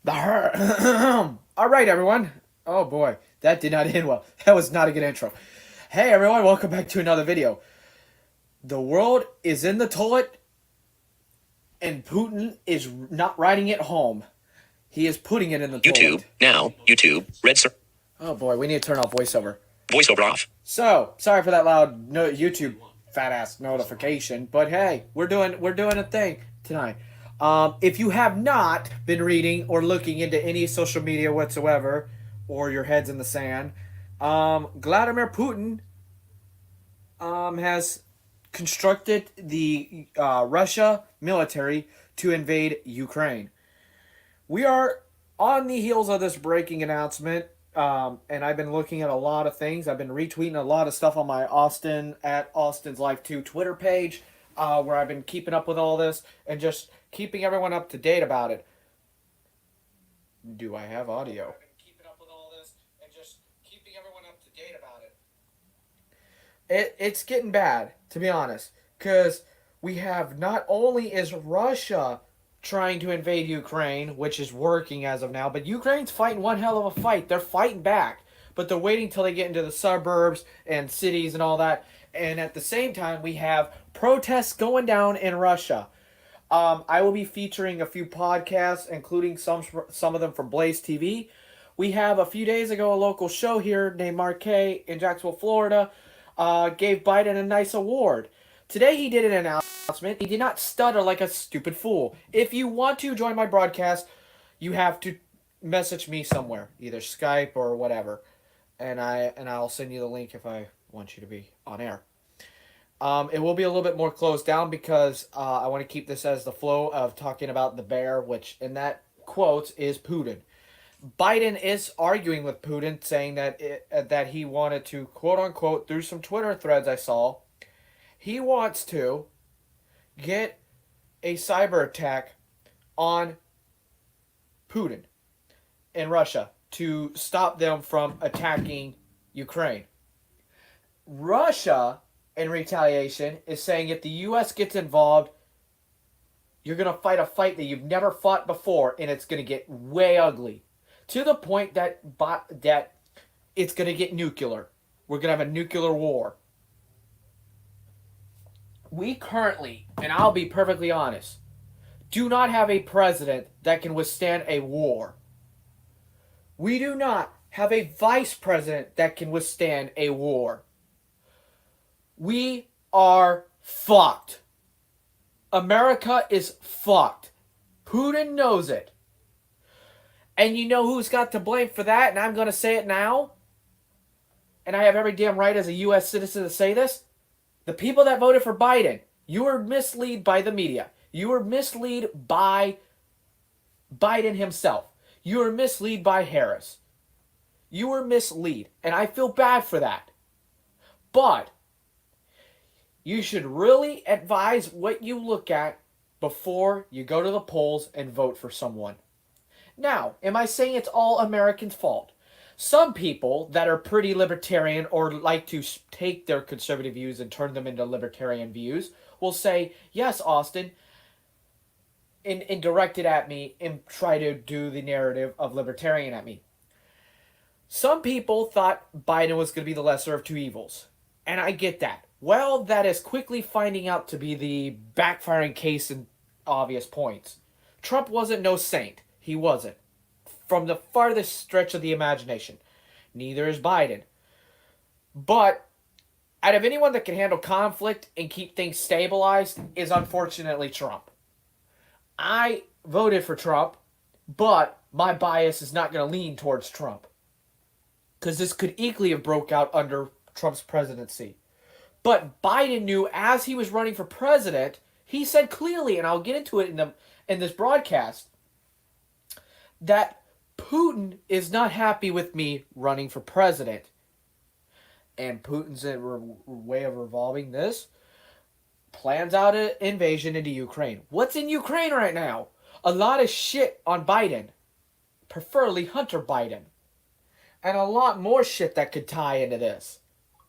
All right, everyone. Oh boy, that did not end well. That was not a good intro. Hey, everyone, welcome back to another video. The world is in the toilet, and Putin is not riding it home. He is putting it in the YouTube, toilet. now, YouTube, Oh boy, we need to turn off voiceover. voiceover off. So, sorry for that loud YouTube fat ass notification, but hey, we're doing a thing tonight. If you have not been reading or looking into any social media whatsoever, or your head's in the sand, Vladimir Putin has constructed the Russia military to invade Ukraine. We are on the heels of this breaking announcement, and I've been looking at a lot of things. I've been retweeting a lot of stuff on my Austin at Austin's Life 2 Twitter page, where I've been keeping up with all this and just keeping everyone up to date about it. Do I have audio? I've been keeping up with all this and just keeping everyone up to date about it. It's getting bad, to be honest, because we have not only is Russia trying to invade Ukraine, which is working as of now, but Ukraine's fighting one hell of a fight. They're fighting back, but they're waiting till they get into the suburbs and cities and all that. And at the same time, we have protests going down in Russia. I will be featuring a few podcasts, including some of them from Blaze TV. We have a few days ago a local show here named Marquet in Jacksonville, Florida, gave Biden a nice award. Today he did an announcement. He did not stutter like a stupid fool. If you want to join my broadcast, you have to message me somewhere, either Skype or whatever, and I'll send you the link if I want you to be on air. It will be a little bit more closed down because I want to keep this as the flow of talking about the bear, which in that quote is Putin. Biden is arguing with Putin, saying that he wanted to, quote unquote, through some Twitter threads I saw, he wants to get a cyber attack on Putin in Russia to stop them from attacking Ukraine. Russia, in retaliation, is saying if the U.S. gets involved, you're going to fight a fight that you've never fought before, and it's going to get way ugly. To the point that it's going to get nuclear. We're going to have a nuclear war. We currently, and I'll be perfectly honest, do not have a president that can withstand a war. We do not have a vice president that can withstand a war. We are fucked. America is fucked. Putin knows it. And you know who's got to blame for that? And I'm going to say it now. And I have every damn right as a U.S. citizen to say this. The people that voted for Biden, you were misled by the media. You were misled by Biden himself. You were misled by Harris. You were misled. And I feel bad for that. But you should really advise what you look at before you go to the polls and vote for someone. Now, am I saying it's all Americans' fault? Some people that are pretty libertarian or like to take their conservative views and turn them into libertarian views will say, yes, Austin, and direct it at me and try to do the narrative of libertarian at me. Some people thought Biden was going to be the lesser of two evils. And I get that. Well, that is quickly finding out to be the backfiring case in obvious points. Trump wasn't no saint. He wasn't. From the farthest stretch of the imagination. Neither is Biden. But out of anyone that can handle conflict and keep things stabilized is unfortunately Trump. I voted for Trump, but my bias is not going to lean towards Trump. Because this could equally have broke out under Trump's presidency. But Biden knew as he was running for president, he said clearly, and I'll get into it in this broadcast, that Putin is not happy with me running for president. And Putin's way of revolving this plans out an invasion into Ukraine. What's in Ukraine right now? A lot of shit on Biden. Preferably Hunter Biden. And a lot more shit that could tie into this.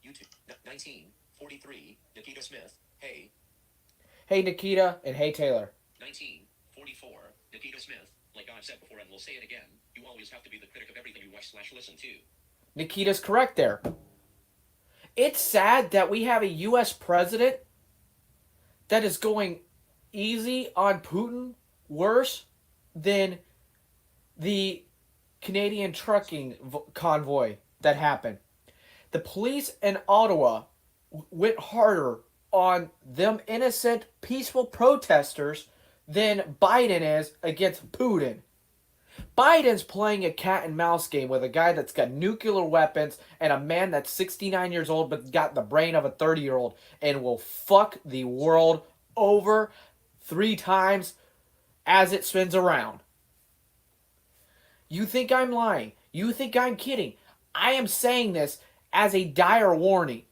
YouTube, 1943, Nikita Smith, hey. Hey Nikita, and hey Taylor. 1944, Nikita Smith, like I've said before and will say it again, you always have to be the critic of everything you watch/listen to. Nikita's correct there. It's sad that we have a U.S. president that is going easy on Putin worse than the Canadian trucking convoy that happened. The police in Ottawa went harder on them innocent, peaceful protesters than Biden is against Putin. Biden's playing a cat and mouse game with a guy that's got nuclear weapons and a man that's 69 years old but got the brain of a 30-year-old and will fuck the world over 3 times as it spins around. You think I'm lying. You think I'm kidding. I am saying this as a dire warning.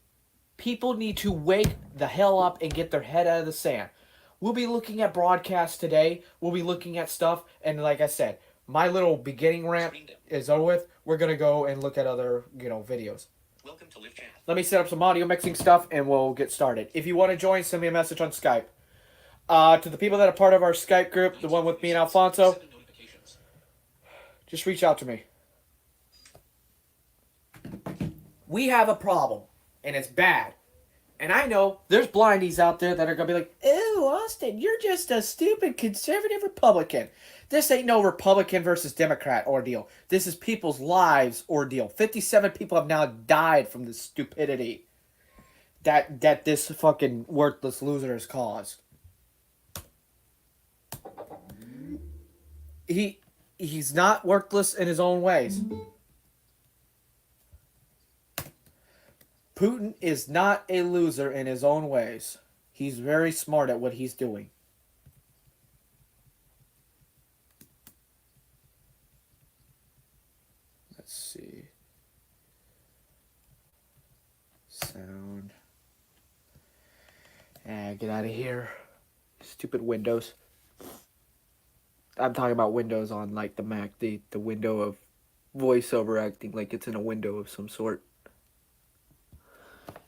People need to wake the hell up and get their head out of the sand. We'll be looking at broadcasts today. We'll be looking at stuff. And like I said, my little beginning rant is over with. We're going to go and look at other, videos. Welcome to Live Chat. Let me set up some audio mixing stuff and we'll get started. If you want to join, send me a message on Skype. To the people that are part of our Skype group, the one with me and Alfonso, just reach out to me. We have a problem, and it's bad. And I know there's blindies out there that are going to be like, "Ew, Austin, you're just a stupid conservative Republican." This ain't no Republican versus Democrat ordeal. This is people's lives ordeal. 57 people have now died from the stupidity that this fucking worthless loser has caused. He's not worthless in his own ways. Putin is not a loser in his own ways. He's very smart at what he's doing. Let's see. Sound. Get out of here. Stupid Windows. I'm talking about Windows on like the Mac, the window of voiceover acting like it's in a window of some sort.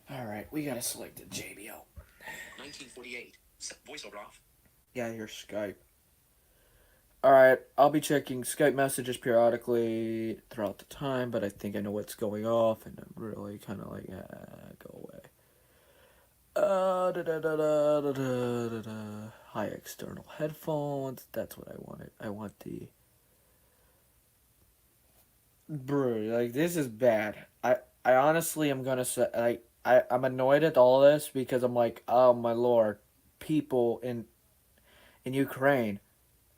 Alright, we gotta select the JBL. 1948. Voiceover off. Yeah, your Skype. Alright, I'll be checking Skype messages periodically throughout the time, but I think I know what's going off, and I'm really kind of like, go away. High external headphones. That's what I wanted. I want the. Bro, like, this is bad. I honestly am gonna say, like, I'm annoyed at all this because I'm like, oh my lord, people in Ukraine,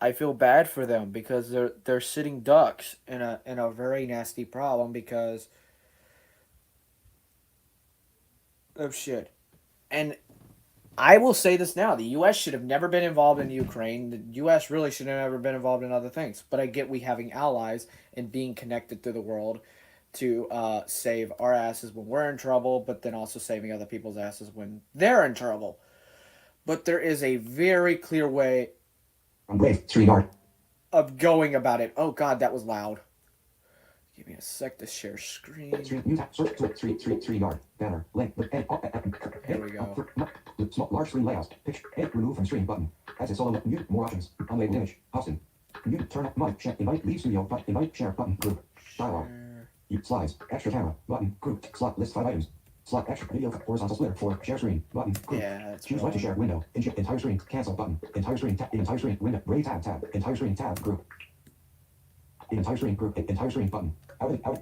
I feel bad for them because they're sitting ducks in a very nasty problem because of shit. And I will say this now, the U.S. should have never been involved in Ukraine. The U.S. really should have never been involved in other things. But I get we having allies and being connected to the world to save our asses when we're in trouble, but then also saving other people's asses when they're in trouble. But there is a very clear way of going about it. Oh God, that was loud. Give me a sec to share screen. Here we go. Large screen layouts. Picture. Remove from stream button. As it's all mute. More options. Unlabeled image. Austin. Mute. Turn up. Mic. Share. Invite. Leave studio. But invite. Share button. Group. Dialog. Slides. Extra camera. Button. Group. Slot. List 5 items. Slot. Extra video. Horizontal splitter. 4. Share screen. Button. Group. Yeah, that's choose what to share. Window. Entire screen. Cancel button. Entire screen. Entire screen. Window. Ray tab. Tab. Entire screen. Tab. Group. Entire screen. Group. Entire screen. Button. Out.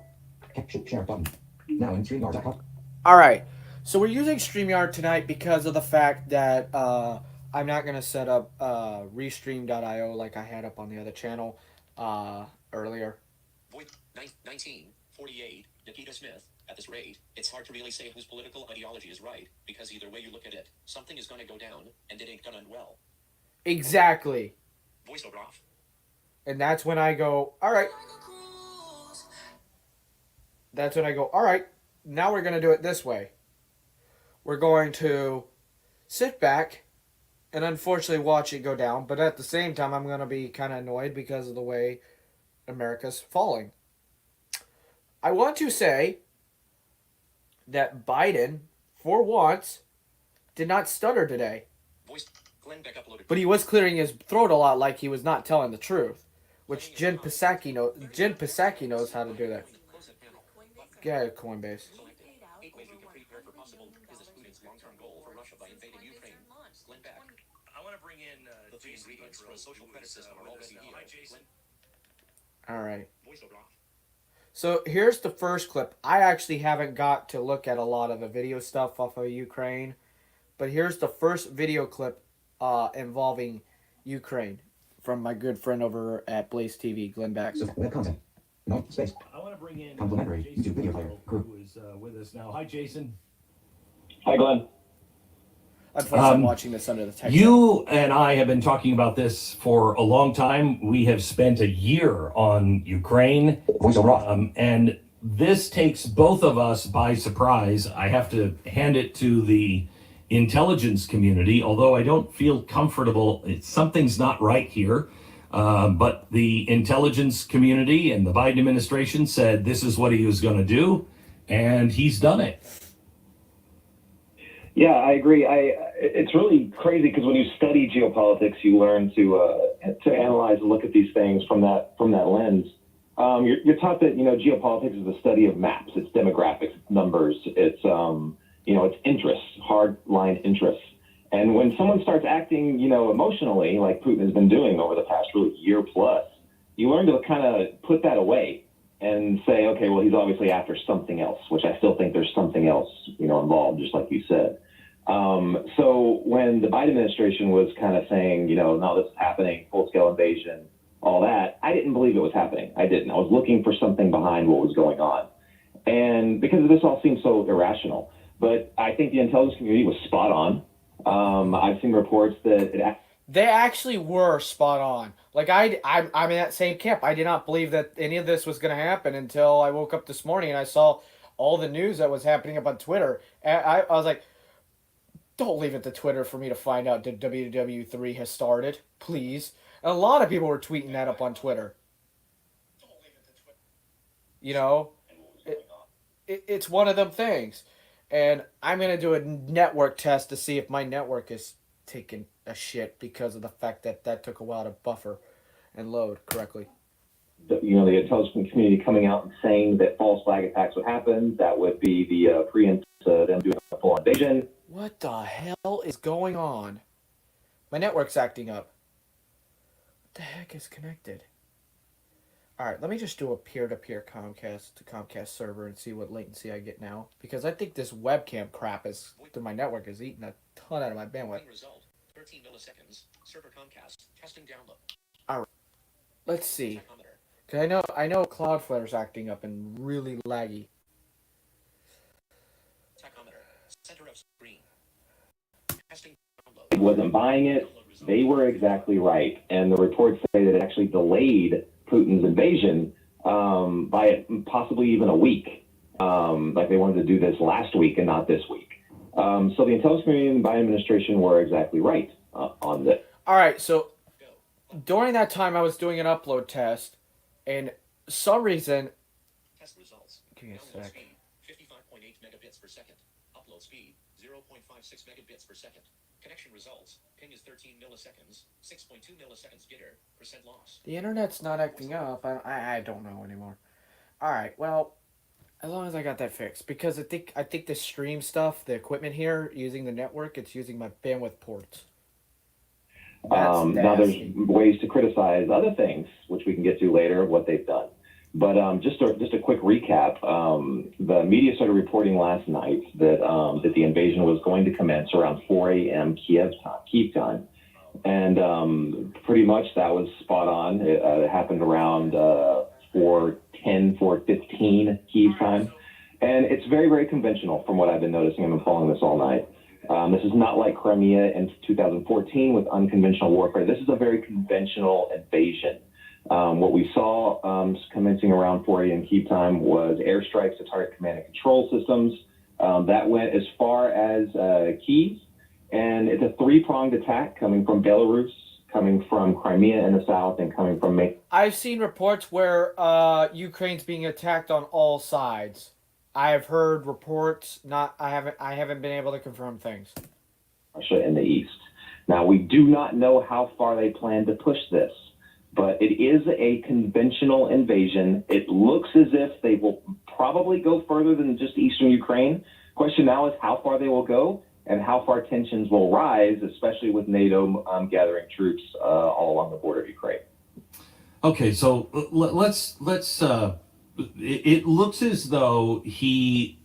Share button. Now in StreamYard.com. All right. So we're using StreamYard tonight because of the fact that I'm not going to set up restream.io like I had up on the other channel earlier. 1948. Nikita Smith. At this rate, it's hard to really say whose political ideology is right, because either way you look at it, something is going to go down, and it ain't going to end well. Exactly. Voiceover off. And that's when I go, all right. That's when I go, all right, now we're going to do it this way. We're going to sit back and unfortunately watch it go down. But at the same time, I'm going to be kind of annoyed because of the way America's falling. I want to say that Biden, for once, did not stutter today. Glenn Beck uploaded. But he was clearing his throat a lot, like he was not telling the truth. Which Jen Psaki knows how to do that. Close that panel. Yeah, Coinbase. Selected. 8 ways we can prepare for possible business Putin's long-term goal for Russia by invading Ukraine. Glenn Beck. I want to bring in The three Jason ingredients for a Buttrell, social who credit is, system are with us already now. here. Hi, Jason. All right. Voiceover off. So here's the first clip. I actually haven't got to look at a lot of the video stuff off of Ukraine, but here's the first video clip involving Ukraine from my good friend over at Blaze TV, Glenn Beck. Web content. No space. I want to bring in Complimentary Jason YouTube video player. Buttrell, who is with us now. Hi, Jason. Hi, Glenn. Unfortunately, I'm watching this under the text. You and I have been talking about this for a long time. We have spent a year on Ukraine, Voiceover off. and this takes both of us by surprise. I have to hand it to the intelligence community, although I don't feel comfortable. Something's not right here. But the intelligence community and the Biden administration said this is what he was going to do, and he's done it. Yeah, I agree. It's really crazy because when you study geopolitics, you learn to analyze and look at these things from that lens. You're taught that geopolitics is the study of maps, it's demographics, it's numbers, it's it's interests, hard line interests. And when someone starts acting, emotionally, like Putin has been doing over the past really year plus, you learn to kind of put that away and say, okay, well, he's obviously after something else, which I still think there's something else, involved, just like you said. So when the Biden administration was kind of saying, no, this is happening, full-scale invasion, all that, I didn't believe it was happening. I didn't. I was looking for something behind what was going on. And because this all seems so irrational. But I think the intelligence community was spot on. I've seen reports that They actually were spot on. Like I'm in that same camp. I did not believe that any of this was going to happen until I woke up this morning and I saw all the news that was happening up on Twitter. And I was like, don't leave it to Twitter for me to find out that WW3 has started, please. And a lot of people were tweeting that up on Twitter. It's one of them things. And I'm going to do a network test to see if my network is taking a shit because of the fact that that took a while to buffer and load correctly. the intelligence community coming out and saying that false flag attacks would happen. That would be the preempt to them doing a full invasion. What the hell is going on? My network's acting up. What the heck is connected? Alright, let me just do a peer-to-peer Comcast to Comcast server and see what latency I get now. Because I think this webcam crap is, through my network, is eating a ton out of my bandwidth. Result, 13 milliseconds. Server Comcast. Testing download. Alright, let's see. Tachometer. Because I know Cloudflare's acting up and really laggy. Tachometer. Center of screen. Testing download. Wasn't buying it. They were exactly right. And the reports say that it actually delayed Putin's invasion by possibly even a week. Like they wanted to do this last week and not this week. So the intelligence community and the Biden administration were exactly right on this. Alright, so during that time I was doing an upload test, and some reason... Test results. Give me a Download sec. speed, 55.8 megabits per second. Upload speed, 0.56 megabits per second. Connection results, ping is 13 milliseconds, 6.2 milliseconds jitter, percent loss. The internet's not acting up. I don't know anymore. Alright, well, as long as I got that fixed. Because I think the stream stuff, the equipment here, using the network, it's using my bandwidth ports. Now there's ways to criticize other things, which we can get to later, of what they've done. But just a quick recap. The media started reporting last night that that the invasion was going to commence around 4 a.m. Kiev time. And pretty much that was spot on. It happened around 4:10, 4:15 Kiev time. And it's very, very conventional from what I've been noticing. I've been following this all night. This is not like Crimea in 2014 with unconventional warfare. This is a very conventional invasion. What we saw commencing around 4 a.m. Kiev time was airstrikes to target command and control systems. That went as far as Kiev, and it's a three-pronged attack coming from Belarus, coming from Crimea in the south, and coming from... I've seen reports where Ukraine's being attacked on all sides. I've heard reports. I haven't been able to confirm things. Russia in the east. Now, we do not know how far they plan to push this, but it is a conventional invasion. It looks as if they will probably go further than just eastern Ukraine. Question now is how far they will go and how far tensions will rise, especially with NATO gathering troops all along the border of Ukraine. Okay, so let's it looks as though he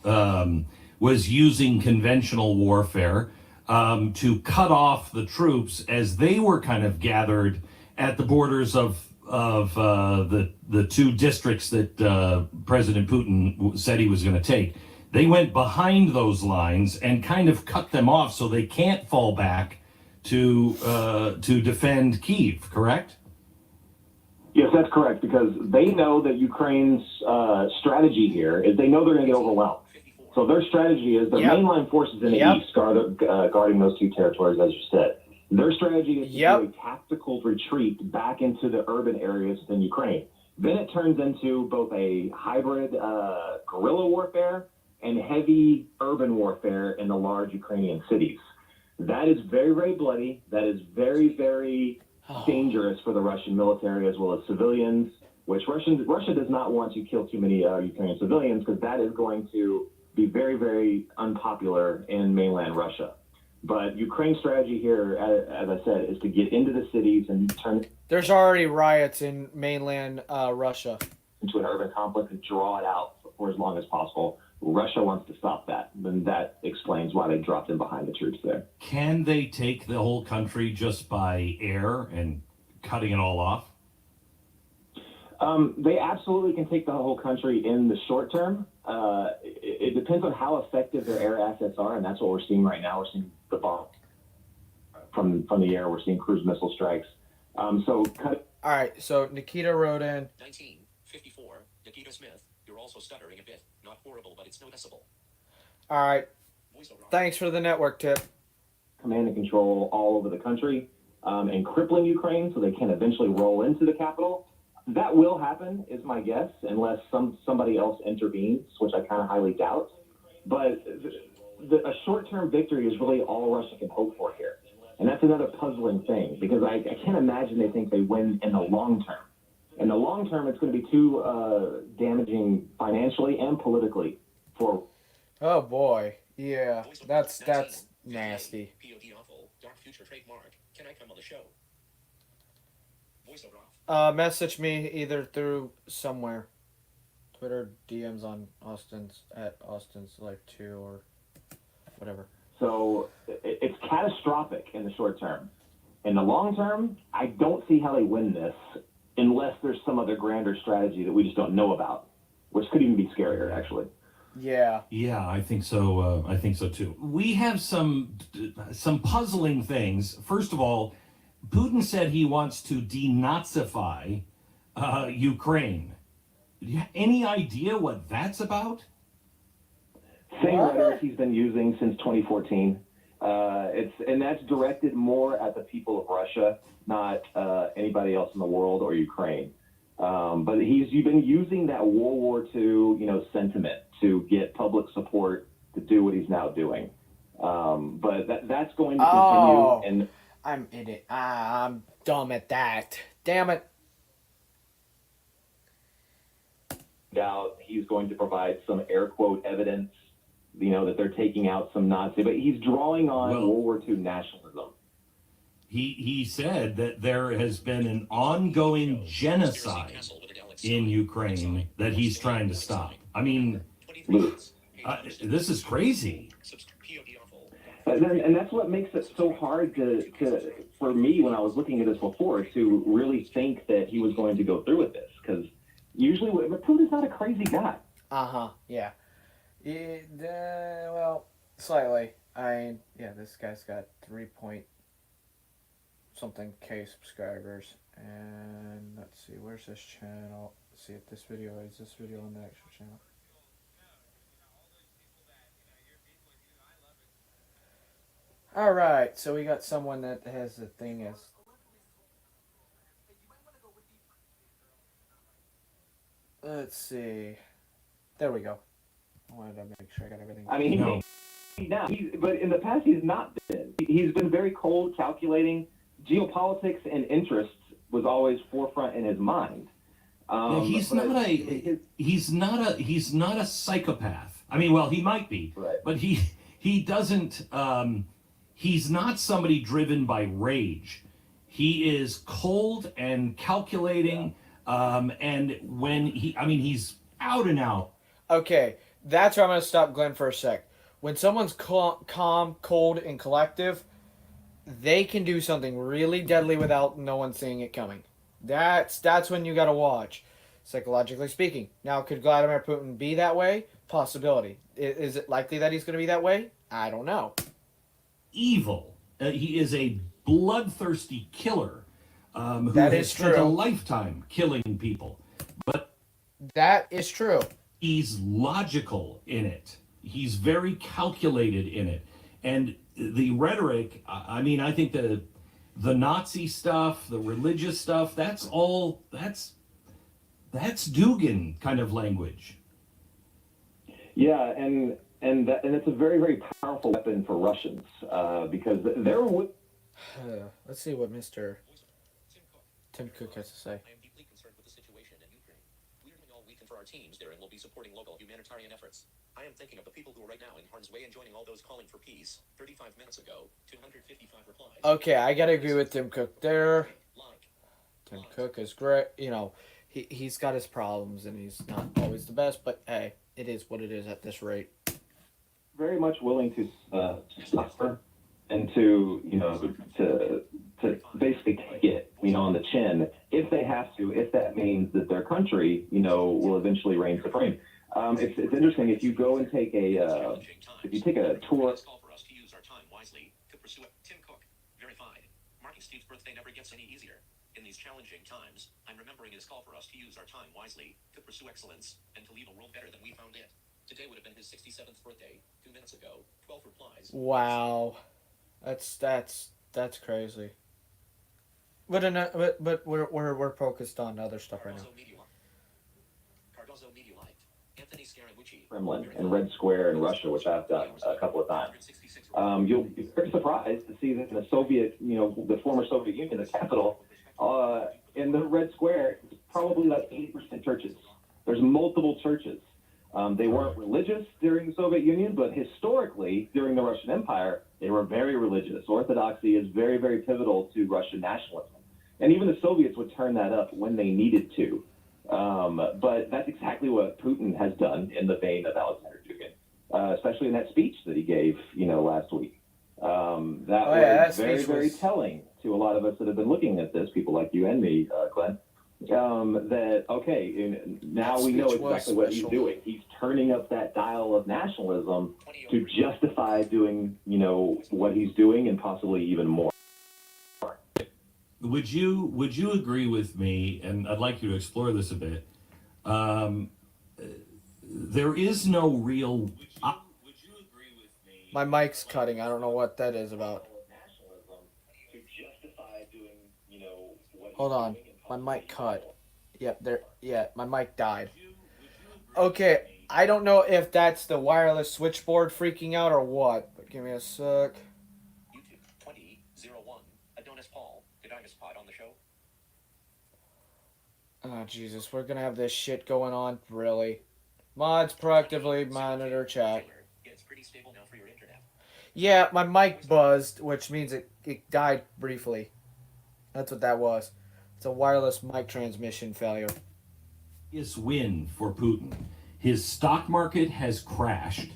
was using conventional warfare to cut off the troops as they were kind of gathered at the borders of the two districts that President Putin said he was going to take. They went behind those lines and kind of cut them off so they can't fall back to defend Kyiv, correct? Yes, that's correct, because they know that Ukraine's strategy here is they know they're going to get overwhelmed. So their strategy is their mainline forces in the east guarding those two territories, as you said. Their strategy is to do a tactical retreat back into the urban areas within Ukraine. Then it turns into both a hybrid guerrilla warfare and heavy urban warfare in the large Ukrainian cities. That is very, very bloody. That is very, very dangerous for the Russian military as well as civilians, which Russia does not want to kill too many Ukrainian civilians, because that is going to be very, very unpopular in mainland Russia. But Ukraine's strategy here, as I said, is to get into the cities and turn... There's already riots in mainland Russia. ...into an urban conflict and draw it out for as long as possible. Russia wants to stop that. Then that explains why they dropped in behind the troops there. Can they take the whole country just by air and cutting it all off? They absolutely can take the whole country in the short term. It depends on how effective their air assets are, and that's what we're seeing right now. We're seeing the bomb from the air. We're seeing cruise missile strikes. All right, so Nikita wrote in 1954. Nikita Smith, you're also stuttering a bit. Not horrible, but it's noticeable. All right. Thanks for the network tip. Command and control all over the country and crippling Ukraine so they can eventually roll into the capital. That will happen, is my guess, unless somebody else intervenes, which I kind of highly doubt. But a short-term victory is really all Russia can hope for here. And that's another puzzling thing, because I can't imagine they think they win in the long term. In the long term, it's going to be too damaging financially and politically for... Oh, boy. Yeah, that's nasty. POD awful. Dark future trademark. Can I come on the show? Voiceover off. Message me either through somewhere. Twitter DMs on Austin's Life 2 or whatever. So it's catastrophic in the short term. In the long term, I don't see how they win this unless there's some other grander strategy that we just don't know about, which could even be scarier, actually. Yeah. Yeah, I think so. I think so too. We have some puzzling things. First of all, Putin said he wants to denazify Ukraine. Do you have any idea what that's about? Same rhetoric he's been using since 2014. And that's directed more at the people of Russia, not anybody else in the world or Ukraine. But you've been using that World War II, sentiment to get public support to do what he's now doing. But that's going to continue. And I'm idiot. I'm dumb at that. Damn it. Doubt he's going to provide some air quote evidence, that they're taking out some Nazi, but he's drawing on World War II nationalism. He said that there has been an ongoing genocide in Ukraine that he's trying to stop. I mean, this is crazy. And that's what makes it so hard for me when I was looking at this before to really think that he was going to go through with this, because usually Putin's not a crazy guy. Yeah. Well, slightly. This guy's got 3-point-something K subscribers, and let's see, where's this channel? Let's see if this video is on the actual channel. All right, so we got someone that has the thing as. Let's see. There we go. I wanted to make sure I got everything. I mean, now. But in the past, he's not been. He's been very cold, calculating. Geopolitics and interests was always forefront in his mind. He's not a psychopath. I mean, well, he might be, Right. but he doesn't. He's not somebody driven by rage. He is cold and calculating. And when he's out and out. Okay, that's where I'm going to stop Glenn for a sec. When someone's calm, cold, and collective, they can do something really deadly without no one seeing it coming. That's when you got to watch, psychologically speaking. Now, could Vladimir Putin be that way? Possibility. Is it likely that he's going to be that way? I don't know. Evil. He is a bloodthirsty killer who That has is spent a true. lifetime killing people. But That is true. he's logical in it. He's very calculated in it. And the rhetoric, I mean, I think the Nazi stuff, the religious stuff, that's Dugan kind of language. Yeah, and it's a very, very powerful weapon for Russians because they're. Let's see what Mr. Tim Cook. Tim Cook has to say. I am deeply concerned with the situation in Ukraine. We are doing all we can for our teams there and will be supporting local humanitarian efforts. I am thinking of the people who are right now in harm's way and joining all those calling for peace. 35 minutes ago, 255 replies. Okay, I gotta agree with Tim Cook there. Like, Tim Cook is great. You know, he's got his problems and he's not always the best, but hey, it is what it is at this rate. Very much willing to suffer and to basically take it, on the chin if they have to, if that means that their country, will eventually reign supreme. It's interesting if you go and take a tour. Call for us to use our time wisely to pursue it. Tim Cook, verified. Marking Steve's birthday never gets any easier. In these challenging times, I'm remembering his call for us to use our time wisely to pursue excellence and to leave a world better than we found it. Today would have been his 67th birthday. 2 minutes ago, 12 replies. Wow, that's crazy. But we're focused on other stuff right now. Cardozo Medialite. Anthony Scaramucci. Kremlin and Red Square in Russia, which I've done a couple of times. You'll be very surprised to see that in the Soviet, the former Soviet Union, the capital, in the Red Square, it's probably like 80% churches. There's multiple churches. They weren't religious during the Soviet Union, but historically, during the Russian Empire, they were very religious. Orthodoxy is very, very pivotal to Russian nationalism. And even the Soviets would turn that up when they needed to. But that's exactly what Putin has done in the vein of Alexander Dugin, especially in that speech that he gave, last week. That was very, very telling to a lot of us that have been looking at this, people like you and me, Glenn. That, okay, now we know exactly what he's doing. He's turning up that dial of nationalism to justify doing, what he's doing and possibly even more. Would you agree with me, and I'd like you to explore this a bit, there is no real... Would you agree with me? My mic's cutting. I don't know what that is about. Hold on. My mic cut. Yep, there. Yeah, my mic died. Okay, I don't know if that's the wireless switchboard freaking out or what, but give me a sec. YouTube 2001. Adonis Paul. Did I miss Pod on the show? Oh, Jesus, we're gonna have this shit going on, really. Mods proactively monitor chat. Yeah, it's pretty stable now for your internet. Yeah, my mic buzzed, which means it died briefly. That's what that was. It's a wireless mic transmission failure. Biggest win for Putin. His stock market has crashed.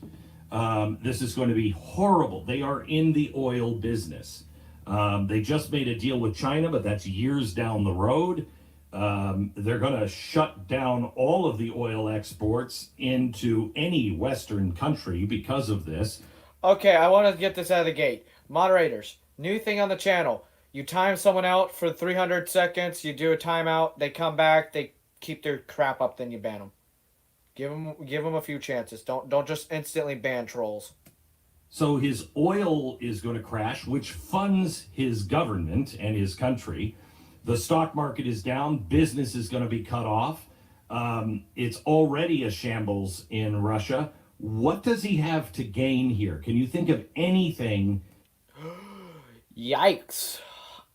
This is going to be horrible. They are in the oil business. They just made a deal with China, but that's years down the road. They're going to shut down all of the oil exports into any Western country because of this. Okay, I want to get this out of the gate. Moderators, new thing on the channel. You time someone out for 300 seconds, you do a timeout, they come back, they keep their crap up, then you ban them. Give them a few chances. Don't just instantly ban trolls. So his oil is going to crash, which funds his government and his country. The stock market is down. Business is going to be cut off. It's already a shambles in Russia. What does he have to gain here? Can you think of anything? Yikes.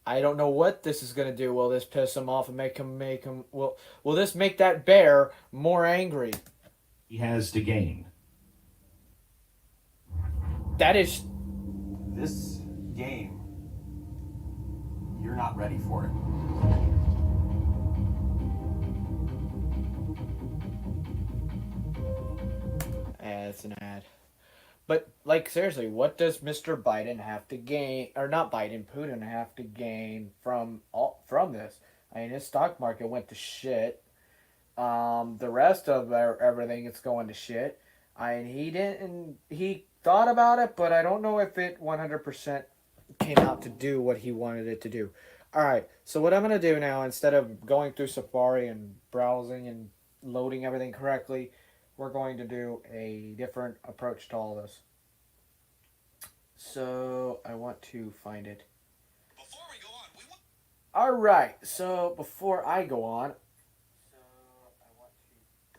I don't know what this is gonna do. Will this piss him off and make him will this make that bear more angry? He has to gain. That is This game, you're not ready for it. it's an ad. But like seriously, what does Mr. Biden have to gain, or not Biden, Putin have to gain from this? I mean, his stock market went to shit. The rest of everything is going to shit. He thought about it, but I don't know if it 100% came out to do what he wanted it to do. All right, so what I'm gonna do now, instead of going through Safari and browsing and loading everything correctly, we're going to do a different approach to all this. So I want to find it. Before we go on, we want. All right. So before I go on,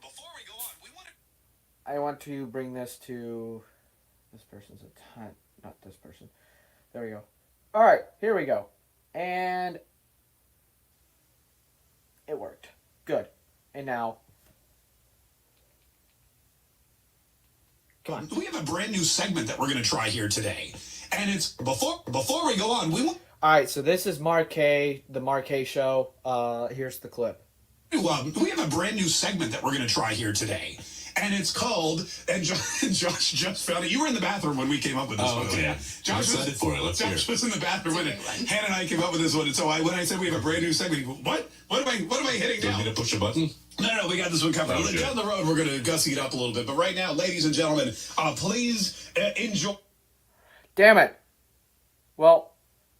Before we go on, we want to. I want to bring this to this person's a ton, not this person. There we go. All right, here we go, and it worked. Good. And now, come on. We have a brand new segment that we're going to try here today, and it's before we go on. We want. All right, so this is Marquet, the Marquet show. Here's the clip. We have a brand new segment that we're going to try here today, and it's called. And Josh just found it. You were in the bathroom when we came up with this one. Okay. Yeah. I'm excited for it. Let's hear Josh it. was in the bathroom when Hannah and I came up with this one. And so when I said we have a brand new segment, what am I hitting Do you now? want me to push a button? No, we got this one covered. Okay. Down the road, we're going to gussy it up a little bit. But right now, ladies and gentlemen, please enjoy. Damn it. Well,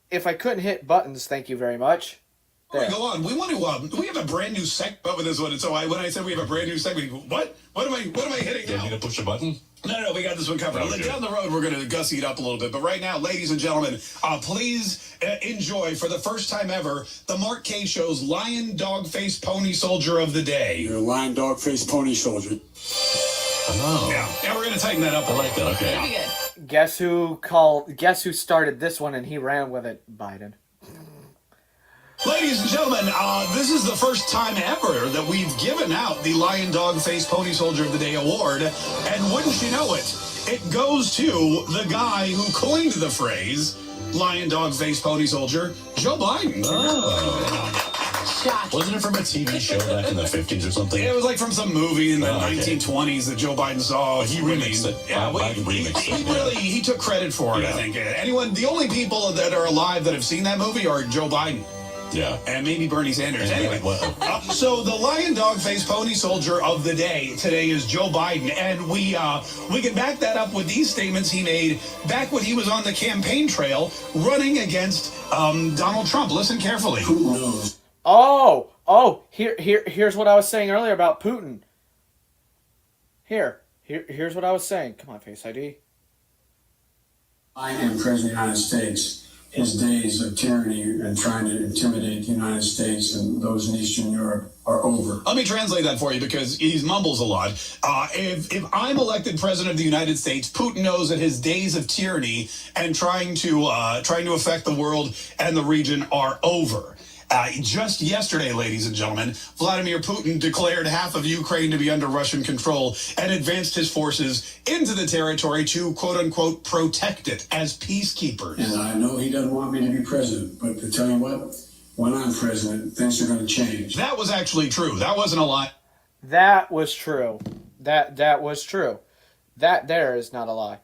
if I couldn't hit buttons, thank you very much. Before we go on, we want to. We have a brand new segment with this one, and so when I said we have a brand new segment, what am I hitting Do you now? want me to push a button? No, we got this one covered. Okay. Down the road, we're going to gussy it up a little bit. But right now, ladies and gentlemen, please enjoy for the first time ever the Mark K Show's Lion Dog Face Pony Soldier of the Day. You're a lion, dog, face, pony soldier. Oh. Yeah, we're going to tighten that up. I like that. Okay. Guess who started this one and he ran with it? Biden. Ladies and gentlemen, this is the first time ever that we've given out the Lion Dog Face Pony Soldier of the Day award. And wouldn't you know it, it goes to the guy who coined the phrase Lion Dog Face Pony Soldier, Joe Biden. Oh. Wasn't it from a TV show back in the 50s or something? It was like from some movie in the okay. 1920s that Joe Biden saw. He remixed it. Yeah, Biden remixed it. he took credit for it, Yeah. I think. The only people that are alive that have seen that movie are Joe Biden. Yeah. And maybe Bernie Sanders. And Anyway, well. so the Lion Dog Face Pony Soldier of the Day today is Joe Biden, and we can back that up with these statements he made back when he was on the campaign trail running against Donald Trump. Listen carefully. Who knows? Here's what I was saying earlier about Putin. Here's what I was saying. Come on, Face ID. I am President of the United States. His days of tyranny and trying to intimidate the United States and those in Eastern Europe are over. Let me translate that for you because he mumbles a lot. If I'm elected president of the United States, Putin knows that his days of tyranny and trying to affect the world and the region are over. Just yesterday, ladies and gentlemen, Vladimir Putin declared half of Ukraine to be under Russian control and advanced his forces into the territory to, quote unquote, protect it as peacekeepers. And I know he doesn't want me to be president, but to tell you what, when I'm president, things are going to change. That was actually true. That wasn't a lie. That was true. That was true. That there is not a lie.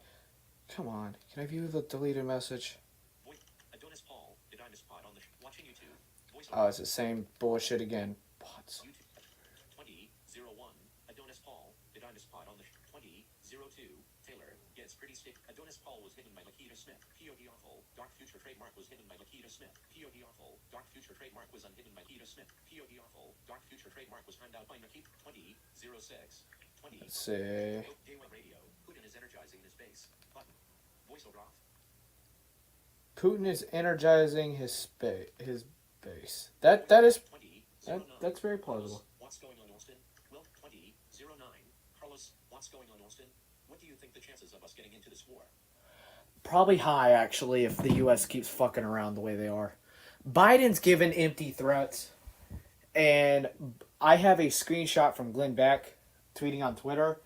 Come on. Can I view the deleted message? Adonis Paul, did I miss pot on the watching YouTube? Voice Oh, it's the same bullshit again. Bots. YouTube 2001. Adonis Paul, did I miss pot on the 2002? Taylor gets pretty stick. Adonis Paul was hidden by Lakita Smith. POD awful. Dark Future trademark was hidden by Lakita Smith. POD awful. Dark Future trademark was unhidden by Lakita Smith. POD awful. Dark Future trademark was found out by Makita 2006. 20. Let's see. Day one radio. Putin is energizing his base. Button. Voiceover off. Putin is energizing his base. That is that's very plausible. What's going on, Austin? Will 2009. Carlos, what's going on, Austin? What do you think the chances of us getting into this war? Probably high, actually, if the U.S. keeps fucking around the way they are. Biden's given empty threats. And I have a screenshot from Glenn Beck tweeting on Twitter.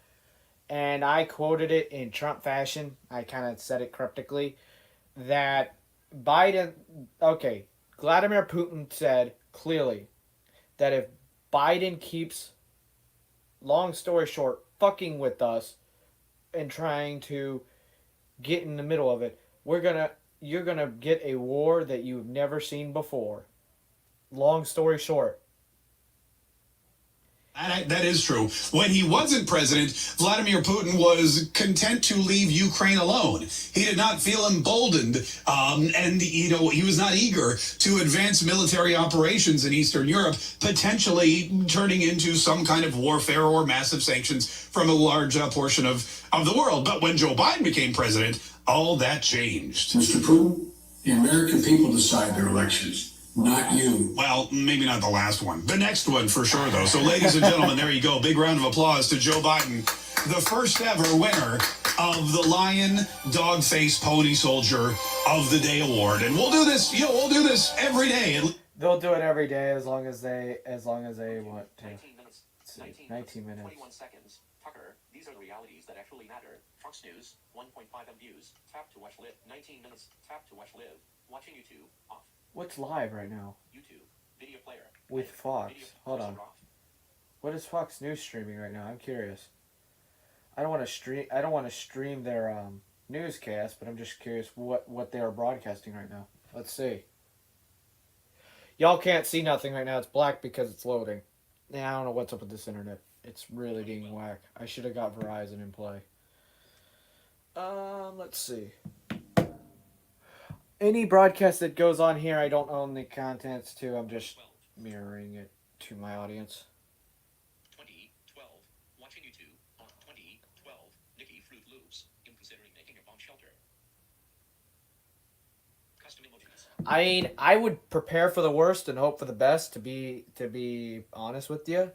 And I quoted it in Trump fashion. I kind of said it cryptically. That Biden... Okay, Vladimir Putin said clearly that if Biden keeps, long story short, fucking with us and trying to get in the middle of it, you're gonna get a war that you've never seen before. Long story short. That is true. When he wasn't president, Vladimir Putin was content to leave Ukraine alone. He did not feel emboldened, and he was not eager to advance military operations in Eastern Europe, potentially turning into some kind of warfare or massive sanctions from a large portion of the world. But when Joe Biden became president, all that changed. Mr. Putin, the American people decide their elections, not you. Well, maybe not the last one. The next one for sure, though. So, ladies and gentlemen, there you go. Big round of applause to Joe Biden, the first ever winner of the Lion Dog Face Pony Soldier of the Day award. And we'll do this. We'll do this every day. They'll do it every day as long as they want to. 19 minutes. 19 minutes. 21 seconds. Tucker, these are the realities that actually matter. Fox News, 1.5 M views. Tap to watch live. 19 minutes. Tap to watch live. Watching YouTube. Off. What's live right now? YouTube. Video player. With Fox. Video Hold on. off. What is Fox News streaming right now? I'm curious. I don't want to stream their newscast, but I'm just curious what they are broadcasting right now. Let's see. Y'all can't see nothing right now. It's black because it's loading. Yeah, I don't know what's up with this internet. It's really being whack. I should have got Verizon in play. Let's see. Any broadcast that goes on here, I don't own the contents to. I'm just mirroring it to my audience. 2012. Watching YouTube. On 2012. Nikki Fruit Loops. In considering making a bomb shelter. Custom emojis. I mean, I would prepare for the worst and hope for the best. To be honest with you,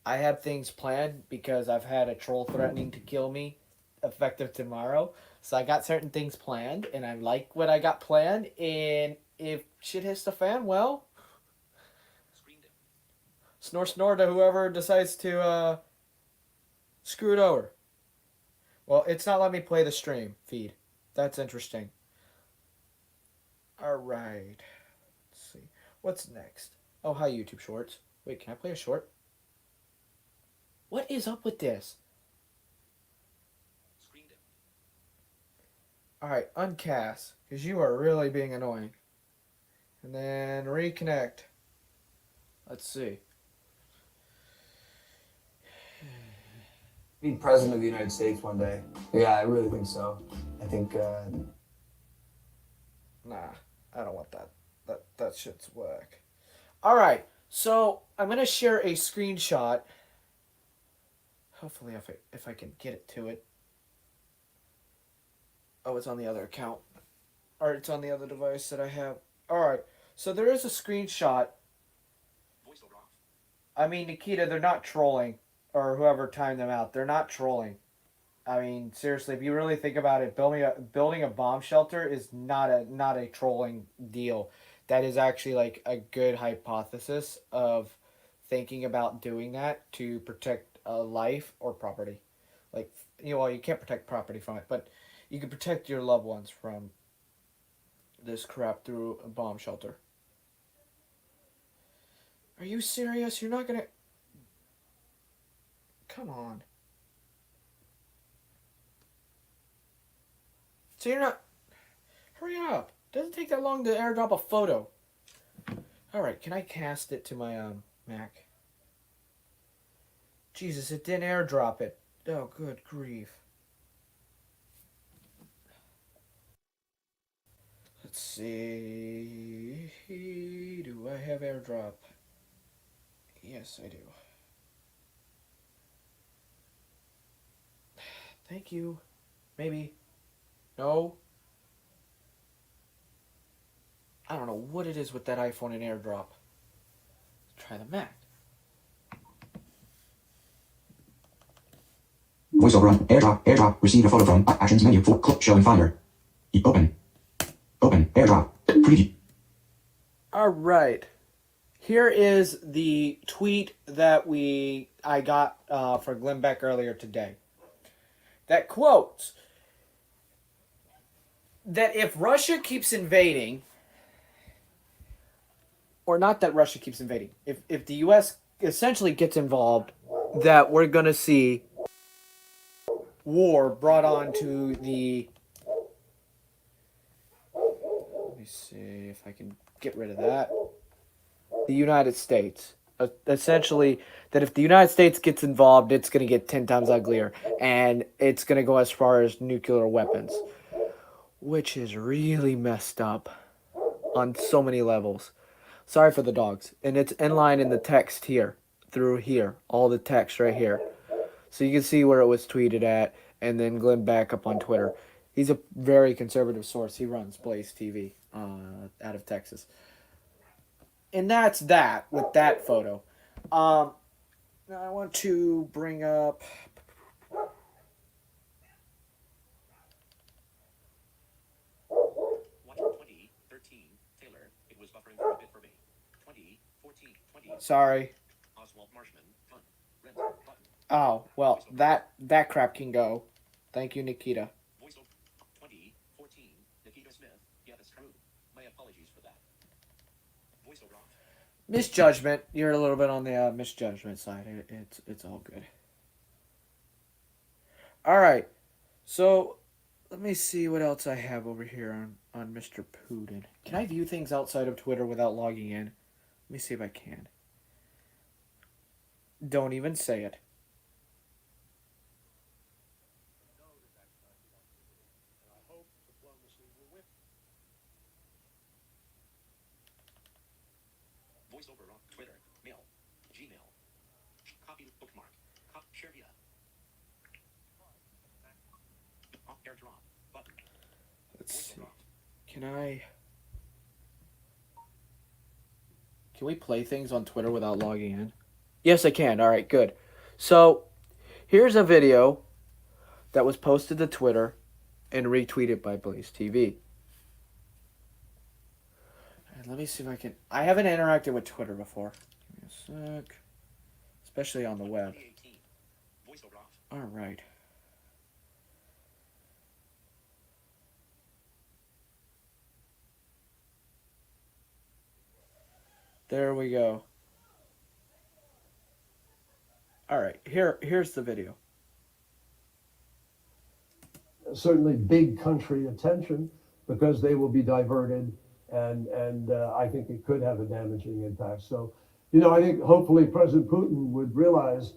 I have things planned because I've had a troll threatening to kill me, effective tomorrow. So I got certain things planned, and I like what I got planned. And if shit hits the fan, well, snore to whoever decides to screw it over. Well, it's not letting me play the stream feed. That's interesting. All right. Let's see. What's next? Oh, hi, YouTube Shorts. Wait, can I play a short? What is up with this? Alright, uncast, because you are really being annoying. And then reconnect. Let's see. Be president of the United States one day. Yeah, I really think so. I think, Nah, I don't want that. That shit's whack. Alright, so I'm going to share a screenshot. Hopefully if I can get it to it. Oh, it's on the other account. Or it's on the other device that I have. Alright, so there is a screenshot. I mean, Nikita, they're not trolling. Or whoever timed them out. They're not trolling. I mean, seriously, if you really think about it, building a bomb shelter is not a trolling deal. That is actually like a good hypothesis of thinking about doing that to protect life or property. Like, well, you can't protect property from it, but you can protect your loved ones from this crap through a bomb shelter. Are you serious? You're not gonna... Come on. So you're not... Hurry up. Doesn't take that long to airdrop a photo. Alright, can I cast it to my Mac? Jesus, it didn't airdrop it. Oh, good grief. Let's see. Do I have airdrop? Yes, I do. Thank you. Maybe. No. I don't know what it is with that iPhone and AirDrop. Let's try the Mac. Voiceover on. AirDrop. AirDrop. Received a photo from. Actions menu. For clip showing Finder. Open. Open. AirDrop. Preview. All right. Here is the tweet that I got for Glenn Beck earlier today. That quotes that if Russia keeps invading, or not that Russia keeps invading, if the U.S. essentially gets involved, that we're going to see war brought on to the... Let me see if I can get rid of that. The United States. Essentially, that if the United States gets involved, it's going to get 10 times uglier. And it's going to go as far as nuclear weapons. Which is really messed up on so many levels. Sorry for the dogs. And it's inline in the text here. Through here. All the text right here. So you can see where it was tweeted at. And then Glenn back up on Twitter. He's a very conservative source. He runs Blaze TV out of Texas. And that's that with that photo. Now I want to bring up... 2013, Taylor, it was buffering for a bit for me. 2014, 20. Sorry. Oswald Marshman, fun. Red button. Oh, well, that crap can go. Thank you, Nikita. Voiceover 2014, Nikita Smith. Yeah, that's true. My apologies for that. Voiceover off. Misjudgment. You're a little bit on the misjudgment side. It's all good. All right. So let me see what else I have over here on Mr. Putin. Can I view things outside of Twitter without logging in? Let me see if I can. Don't even say it. Voiceover off. Twitter, mail, Gmail, copy bookmark, share via. Off airdrop button. Let's see. Can we play things on Twitter without logging in? Yes, I can. All right, good. So, here's a video that was posted to Twitter and retweeted by Blaze TV. And let me see if I can... I haven't interacted with Twitter before. Give me a sec. Especially on the web. 2018. Voiceover off. All right. There we go. All right, here's the video. Certainly big country attention because they will be diverted and I think it could have a damaging impact. So, I think hopefully President Putin would realize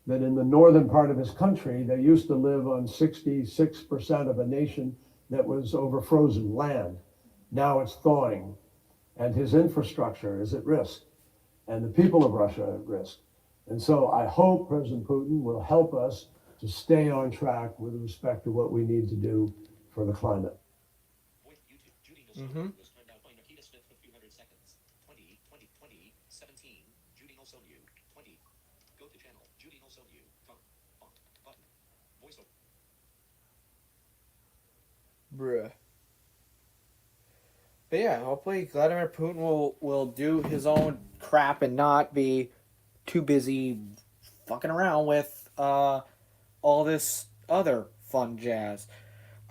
that in the northern part of his country, they used to live on 66% of a nation that was over frozen land. Now it's thawing and his infrastructure is at risk and the people of Russia are at risk. And so I hope President Putin will help us to stay on track with respect to what we need to do for the climate. Mm-hmm. Was timed out by Nikita Smith for 300 seconds. 2017. Judy Olsonu. 20. Go to channel. Judy Olsonu. Button. Voiceover. Bruh. But yeah, hopefully Vladimir Putin will do his own crap and not be too busy fucking around with all this other fun jazz.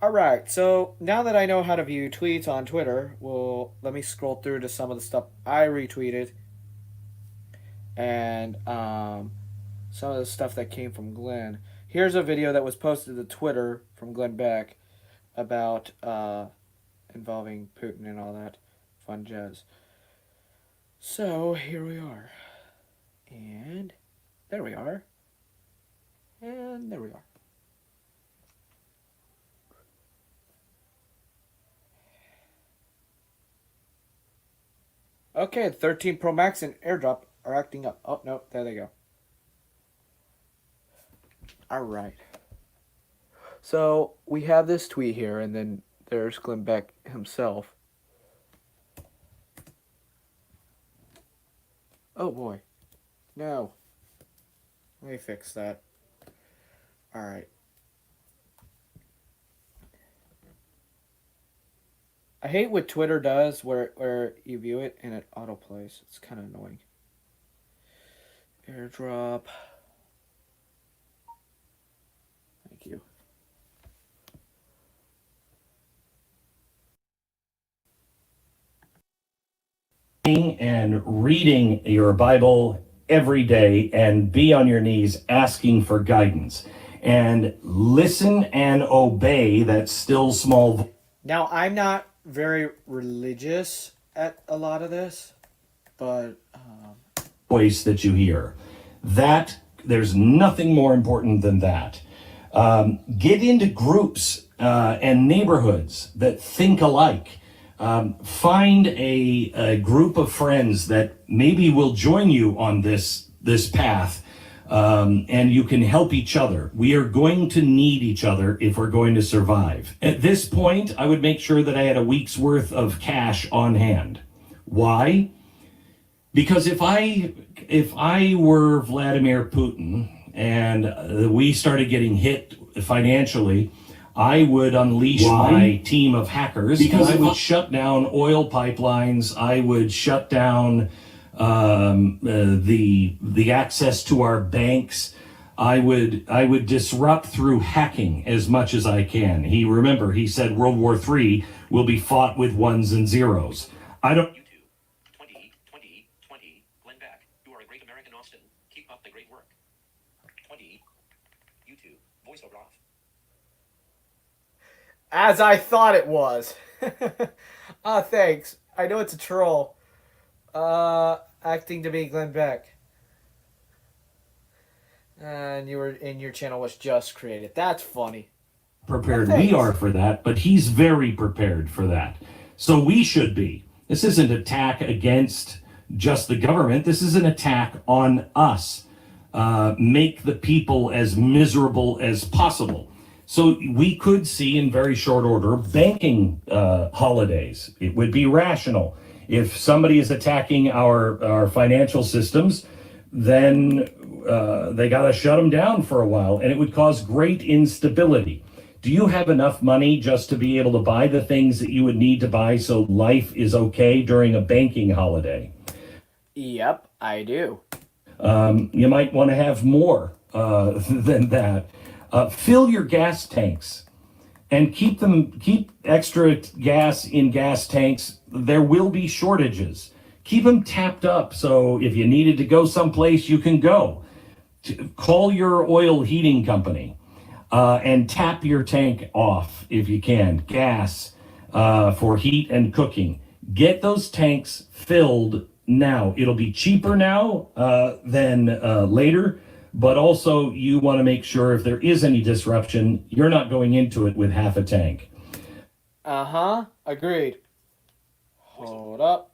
Alright, so now that I know how to view tweets on Twitter, let me scroll through to some of the stuff I retweeted. And some of the stuff that came from Glenn. Here's a video that was posted to Twitter from Glenn Beck about involving Putin and all that fun jazz. So, here we are. And there we are. And there we are. Okay, the 13 Pro Max and AirDrop are acting up. Oh, no, there they go. All right. So, we have this tweet here, and then there's Glenn Beck himself. Oh, boy. No. Let me fix that. All right. I hate what Twitter does where you view it and it autoplays. It's kind of annoying. Airdrop. Thank you. And reading your Bible every day and be on your knees asking for guidance and listen and obey that still small Now, I'm not very religious at a lot of this, but voice that you hear. That there's nothing more important than that. Get into groups and neighborhoods that think alike. Find a group of friends that maybe will join you on this path, and you can help each other. We are going to need each other if we're going to survive. At this point, I would make sure that I had a week's worth of cash on hand. Why? Because if I were Vladimir Putin and we started getting hit financially, I would unleash my team of hackers because I would shut down oil pipelines. I would shut down the access to our banks. I would disrupt through hacking as much as I can. He said World War III will be fought with ones and zeros. I don't. YouTube 20. Glenn Beck, you are a great American Austin. Keep up the great work. 20. YouTube voiceover off. as I thought it was. Thanks. I know it's a troll. Acting to be Glenn Beck. And your channel was just created. That's funny. Prepared we are for that, but he's very prepared for that. So we should be. This isn't an attack against just the government. This is an attack on us. Make the people as miserable as possible. So we could see in very short order banking holidays. It would be rational. If somebody is attacking our financial systems, then they got to shut them down for a while, and it would cause great instability. Do you have enough money just to be able to buy the things that you would need to buy so life is okay during a banking holiday? Yep, I do. You might want to have more than that. Fill your gas tanks and keep extra gas in gas tanks. There will be shortages. Keep them tapped up so if you needed to go someplace, you can go. Call your oil heating company and tap your tank off if you can. Gas for heat and cooking. Get those tanks filled now. It'll be cheaper now than later, but also you want to make sure if there is any disruption, you're not going into it with half a tank. Uh-huh. Agreed. Hold up.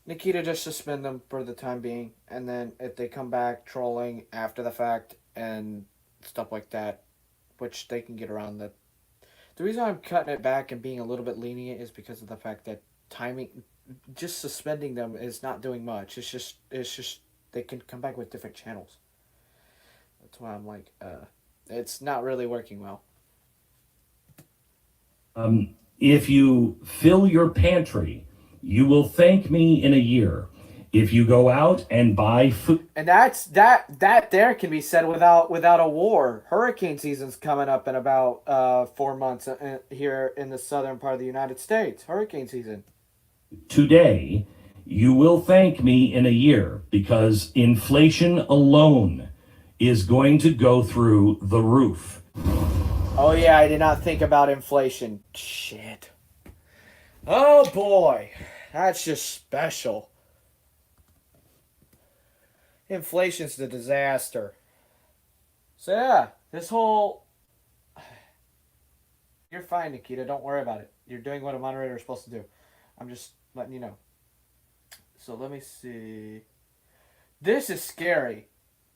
Nikita, just suspend them for the time being, and then if they come back trolling after the fact and stuff like that, which they can get around that. The reason I'm cutting it back and being a little bit lenient is because of the fact that timing, just suspending them is not doing much. It's just they can come back with different channels. That's why I'm like, it's not really working well. If you fill your pantry, you will thank me in a year. If you go out and buy food, and that there can be said without a war. Hurricane season's coming up in about 4 months here in the southern part of the United States. Hurricane season. Today, you will thank me in a year because inflation alone is going to go through the roof. Oh yeah, I did not think about inflation. Shit. Oh boy, that's just special. Inflation's the disaster. So yeah, this whole... You're fine, Nikita. Don't worry about it. You're doing what a moderator is supposed to do. I'm just letting you know. So let me see. This is scary.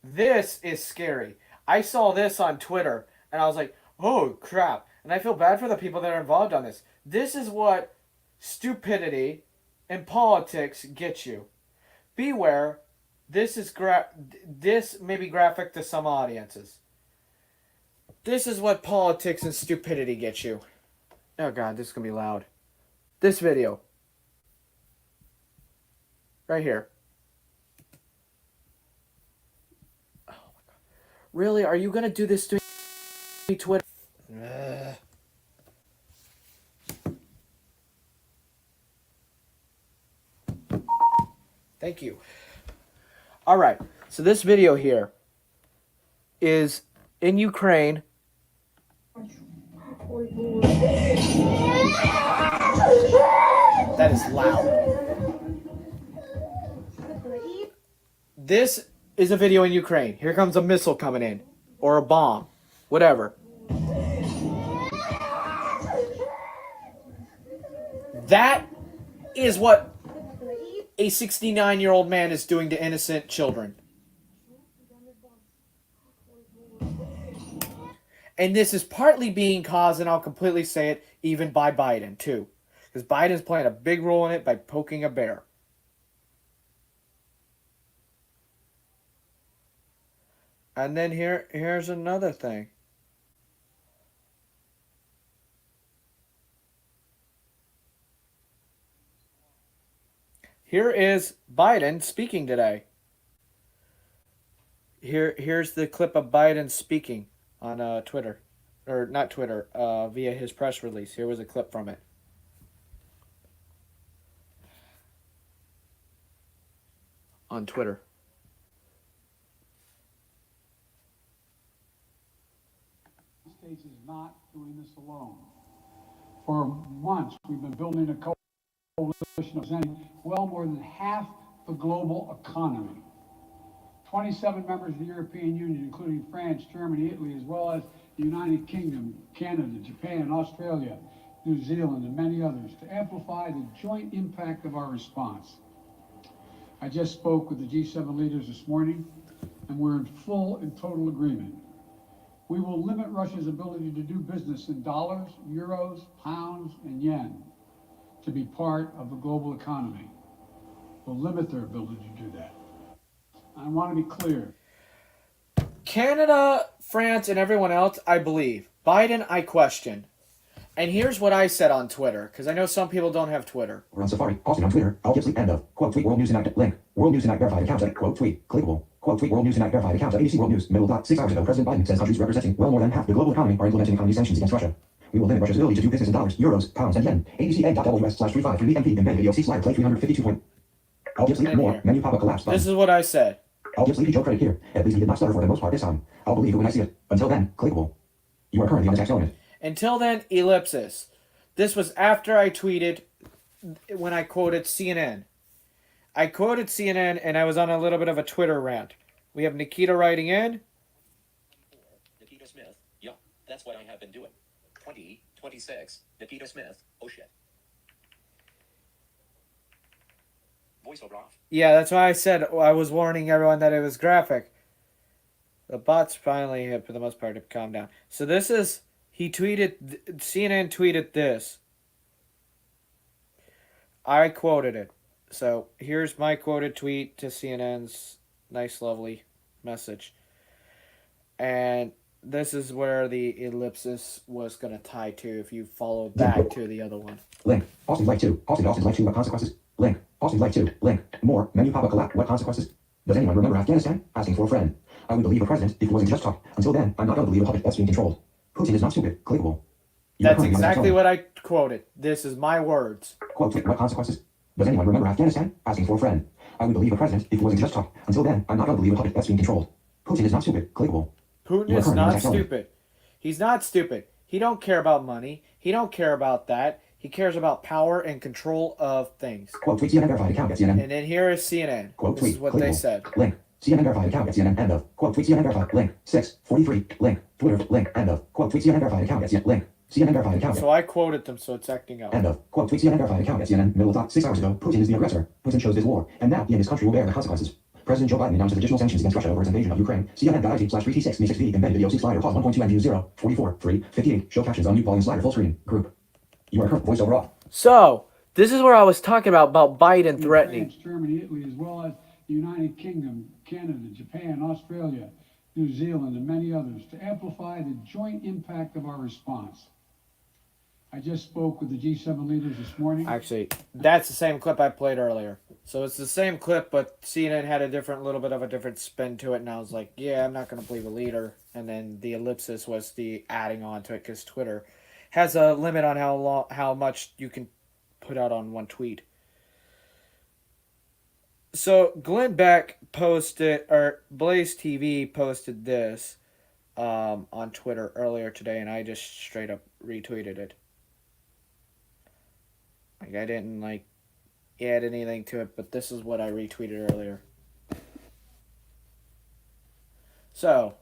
This is scary. I saw this on Twitter, and I was like, oh, crap. And I feel bad for the people that are involved on this. This is what stupidity and politics get you. Beware, this may be graphic to some audiences. This is what politics and stupidity get you. Oh god, this is gonna be loud. This video. Right here. Oh my god. Really? Are you gonna do this to me, Twitter? Thank you. Alright, so this video here is in Ukraine. That is loud. This is a video in Ukraine. Here comes a missile coming in. Or a bomb. Whatever. That is what a 69-year-old man is doing to innocent children. And this is partly being caused, and I'll completely say it, even by Biden, too. Because Biden's playing a big role in it by poking a bear. And then here's another thing. Here is Biden speaking today. Here's the clip of Biden speaking on Twitter. Or not Twitter, via his press release. Here was a clip from it. On Twitter. States is not doing this alone. For months, we've been building a coalition representing well more than half the global economy. 27 members of the European Union, including France, Germany, Italy, as well as the United Kingdom, Canada, Japan, Australia, New Zealand, and many others, to amplify the joint impact of our response. I just spoke with the G7 leaders this morning, and we're in full and total agreement. We will limit Russia's ability to do business in dollars, euros, pounds, and yen to be part of the global economy. We'll limit their ability to do that. I want to be clear. Canada, France, and everyone else, I believe. Biden, I question. And here's what I said on Twitter, because I know some people don't have Twitter. We're on Safari. Austin on Twitter. I'll sleep. End of. Quote tweet World News Tonight. Link. World News Tonight verified accounts at quote tweet. Clickable. Quote tweet World News Tonight verified accounts at ABC World News. Middle dot 6 hours ago, President Biden says countries representing well more than half the global economy are implementing economy sanctions against Russia. We will limit Russia's ability to do business in dollars, euros, pounds, and yen. ABCN.WS/353MP embed video C slider play 352 point. I'll sleep. More. Menu pop-up collapse. This is what I said. I'll sleep. Joe credit here. At least he did not stutter for the most part this time. I'll believe it when I see it. Until then, clickable. You are currently on the text element. Until then, ellipsis. This was after I tweeted when I quoted CNN. I quoted CNN and I was on a little bit of a Twitter rant. We have Nikita writing in. Nikita Smith. Yeah, that's what I have been doing. 2026. Nikita Smith. Oh shit. Voiceover off. Yeah, that's why I said I was warning everyone that it was graphic. The bots finally, for the most part, have calmed down. So this is... He tweeted, CNN tweeted this. I quoted it. So here's my quoted tweet to CNN's nice, lovely message. And this is where the ellipsis was going to tie to if you follow back to the other one. Link. Austin's like 2. Austin's like 2. What consequences? Link. Austin's like 2. Link. More. Menu pop-up collapse. What consequences? Does anyone remember Afghanistan? Asking for a friend. I would believe a president if it wasn't just talk. Until then, I'm not going to believe a puppet that's being controlled. Putin is not stupid. Clickable. That's exactly what I quoted. This is my words. Quote, what consequences? Does anyone remember Afghanistan? Asking for a friend. I would believe a president if it wasn't just talk. Until then, I'm not going to believe a puppet that's being controlled. Putin is not stupid. Clickable. Putin is not stupid. He's not stupid. He don't care about money. He don't care about that. He cares about power and control of things. Quote, tweet CNN verified account at CNN. And then here is CNN. Quote, this tweet, is what clickable. they said. Link. CNN verified account at CNN. End of. Quote, tweet CNN verified. Link. 6:43. Link. Twitter. Link. End of. Quote, tweet CNN verified account at CNN. Link. CNN verified account. So I quoted them, so it's acting up. End of. Quote, tweet CNN verified account at CNN. Middle dot 6 hours ago. Putin is the aggressor. Putin chose this war. And now he and his country will bear the consequences. President Joe Biden announced additional sanctions against Russia over its invasion of Ukraine. CNN.it/3T6 embedded video C slider pause 1.2 and view 0 44 3 58. Show captions on mute volume slider full screen group. You are current voiceover off. So This is where I was talking about Biden threatening. France, Germany, Italy, as well as the United Kingdom, Canada, Japan, Australia, New Zealand, and many others to amplify the joint impact of our response. I just spoke with the G7 leaders this morning. Actually, that's the same clip I played earlier. So it's the same clip, but CNN had a little bit of a different spin to it, and I was like, yeah, I'm not going to believe a leader. And then the ellipsis was the adding on to it, because Twitter has a limit on how much you can put out on one tweet. So Glenn Beck posted, or Blaze TV posted this on Twitter earlier today, and I just straight up retweeted it. Like, I didn't add anything to it, but this is what I retweeted earlier. So,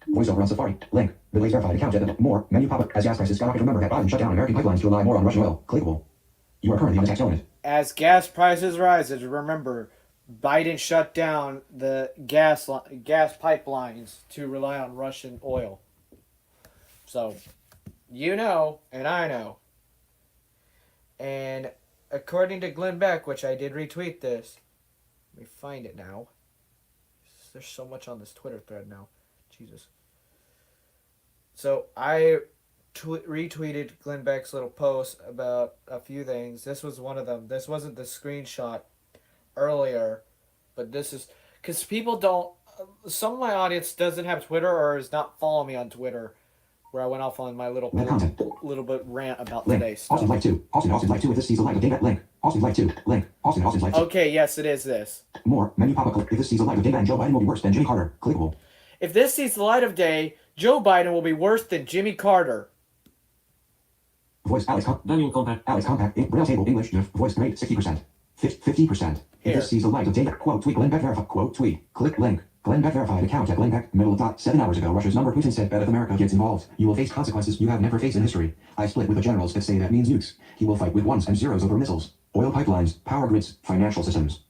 Voiceover on Safari. Link. The Blaze verified account at more. Menu pop-up. As gas prices skyrocket, remember that Biden shut down American pipelines to rely more on Russian oil. Clickable. You are currently on a tax element. as gas prices rise, remember, Biden shut down the gas pipelines to rely on Russian oil. So, you know, and I know. And according to Glenn Beck, which I did retweet this, let me find it now. There's so much on this Twitter thread now. Jesus. So I retweeted Glenn Beck's little post about a few things. This was one of them. This wasn't the screenshot earlier, but this is because people don't. Some of my audience doesn't have Twitter or is not following me on Twitter, where I went off on my little bit rant about Link. today's stuff. Austin's Life 2. Austin's Life 2 if this sees a light of day. Link. Austin's Life 2. Link. Austin's Life 2. Okay, yes, it is this. More. Menu pop-up. If this sees a light of day, then Joe Biden will be worse than Jimmy Carter. Clickable. If this sees the light of day, Joe Biden will be worse than Jimmy Carter. Voice Alex Daniel Compact. Alex Compact. Braille table English. Voice grade 60%. 50%. If this sees the light of day, quote tweet Glenn Beck verified. Quote tweet. Click link. Glenn Beck verified account at Glenn Beck. Middle of dot. 7 hours ago, Russia's number Putin said, "Bet if America gets involved, you will face consequences you have never faced in history. I split with the generals that say that means nukes. He will fight with ones and zeros over missiles, oil pipelines, power grids, financial systems."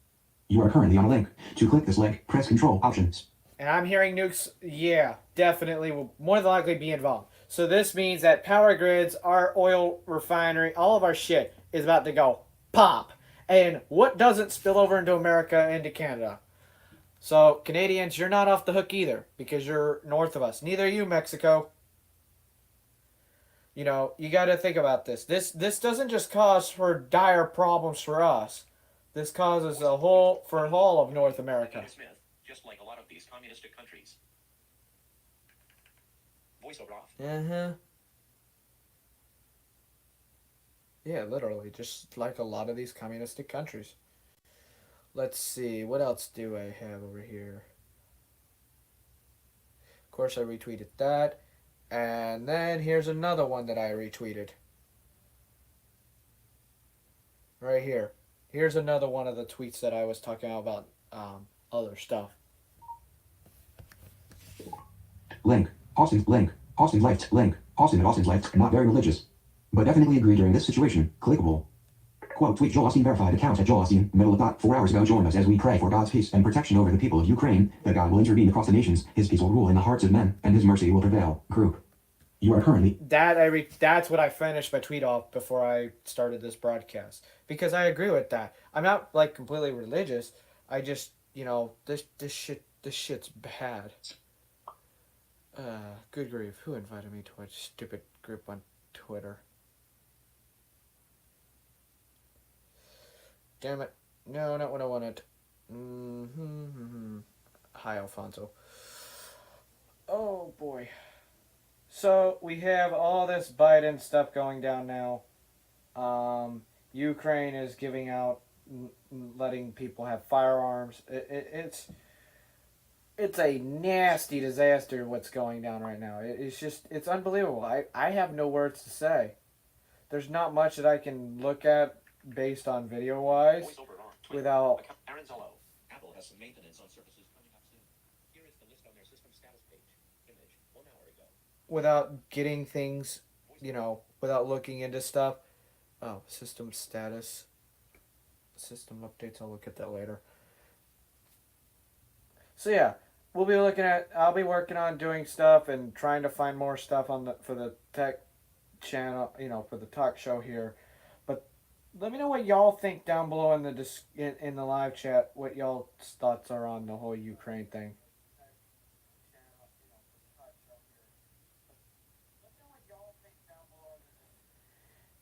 You are currently on a link. To click this link, press Control Options. And I'm hearing nukes, yeah, definitely will more than likely be involved. So this means that power grids, our oil refinery, all of our shit is about to go pop. And what doesn't spill over into America, into Canada? So Canadians, you're not off the hook either, because you're north of us. Neither are you, Mexico. You know, you got to think about this. This doesn't just cause for dire problems for us. This causes for all of North America. Smith, just like a lot of these communistic countries. Voiceover off. Yeah, literally, just like a lot of these communistic countries. Let's see, what else do I have over here? Of course, I retweeted that. And then here's another one that I retweeted. Right here. Here's another one of the tweets that I was talking about other stuff. Link. Austin. Link. Austin's Life. Link. Austin's Life. Not very religious, but definitely agree during this situation. Clickable. Quote tweet Joel Austin verified account at Joel Austin. Middle of dot. 4 hours ago, join us as we pray for God's peace and protection over the people of Ukraine, that God will intervene across the nations, his peace will rule in the hearts of men, and his mercy will prevail. Group. You are currently... That's what I finished my tweet off before I started this broadcast. Because I agree with that. I'm not, like, completely religious. I just, you know, this shit's bad. Good grief. Who invited me to a stupid group on Twitter? Damn it. No, not what I wanted. Hi, Alfonso. Oh, boy. So, we have all this Biden stuff going down now. Ukraine is giving out, letting people have firearms. It's a nasty disaster what's going down right now. It's unbelievable. I have no words to say. There's not much that I can look at based on video-wise without... Aaron Zello. Apple has some maintenance on surfaces coming up soon. Here is the list on their system status page. Image 1 hour ago. Without getting things, you know, without looking into stuff. Oh, system status. System updates, I'll look at that later. So yeah, I'll be working on doing stuff and trying to find more stuff for the tech channel, you know, for the talk show here. But Let me know what y'all think down below in the in the live chat. What y'all's thoughts are on the whole Ukraine thing.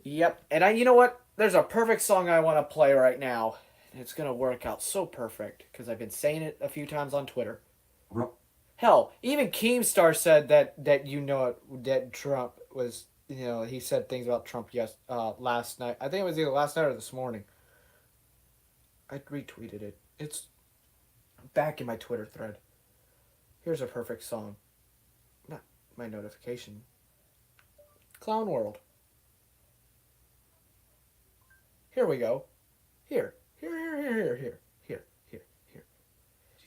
Yep, and you know what? There's a perfect song I want to play right now. It's gonna work out so perfect because I've been saying it a few times on Twitter. Hell, even Keemstar said that Trump was, he said things about Trump last night. I think it was either last night or this morning. I retweeted it. It's back in my Twitter thread. Here's a perfect song. Not my notification. Clown World. Here we go. Here. Do you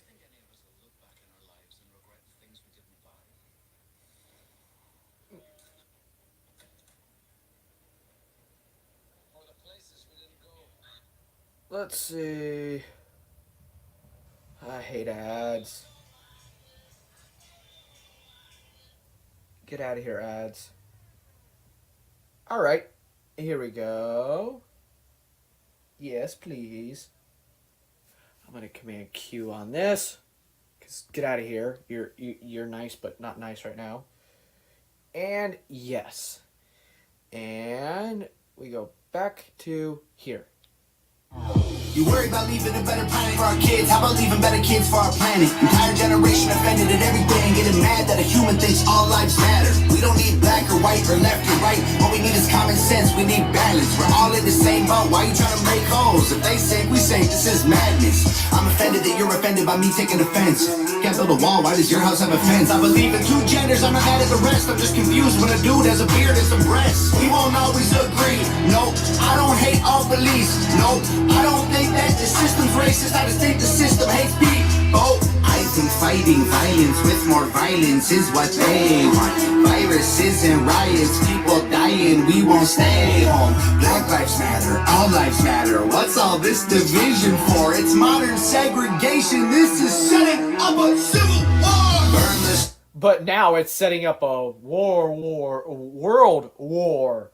think any of us will look back in our lives and regret the things we didn't buy? Or the places we didn't go? Let's see. I hate ads. Get out of here, ads. Alright. Here we go. Yes, please. I'm gonna command Q on this. Cause get out of here. You're nice, but not nice right now. And yes. And we go back to here. You worry about leaving a better planet for our kids. How about leaving better kids for our planet? Entire generation offended at everything, getting mad that a human thinks all lives matter. We don't need black or white or left or right. What we need is common sense. We need balance. We're all in the same boat. Why you trying to make holes? If they sink, we sink. This is madness. I'm offended that you're offended by me taking offense. Can't build a wall. Why does your house have a fence? I believe in two genders. I'm not mad at the rest. I'm just confused when a dude has a beard and some breasts. We won't always agree. No, I don't hate all police. No, I don't think that the system's racist. I just think the system hates people. I think fighting violence with more violence is what they want. Viruses and riots, people dying, we won't stay home. Black lives matter, all lives matter. What's all this division for? It's modern segregation. This is setting up a civil war. Burn this. But now it's setting up a world war.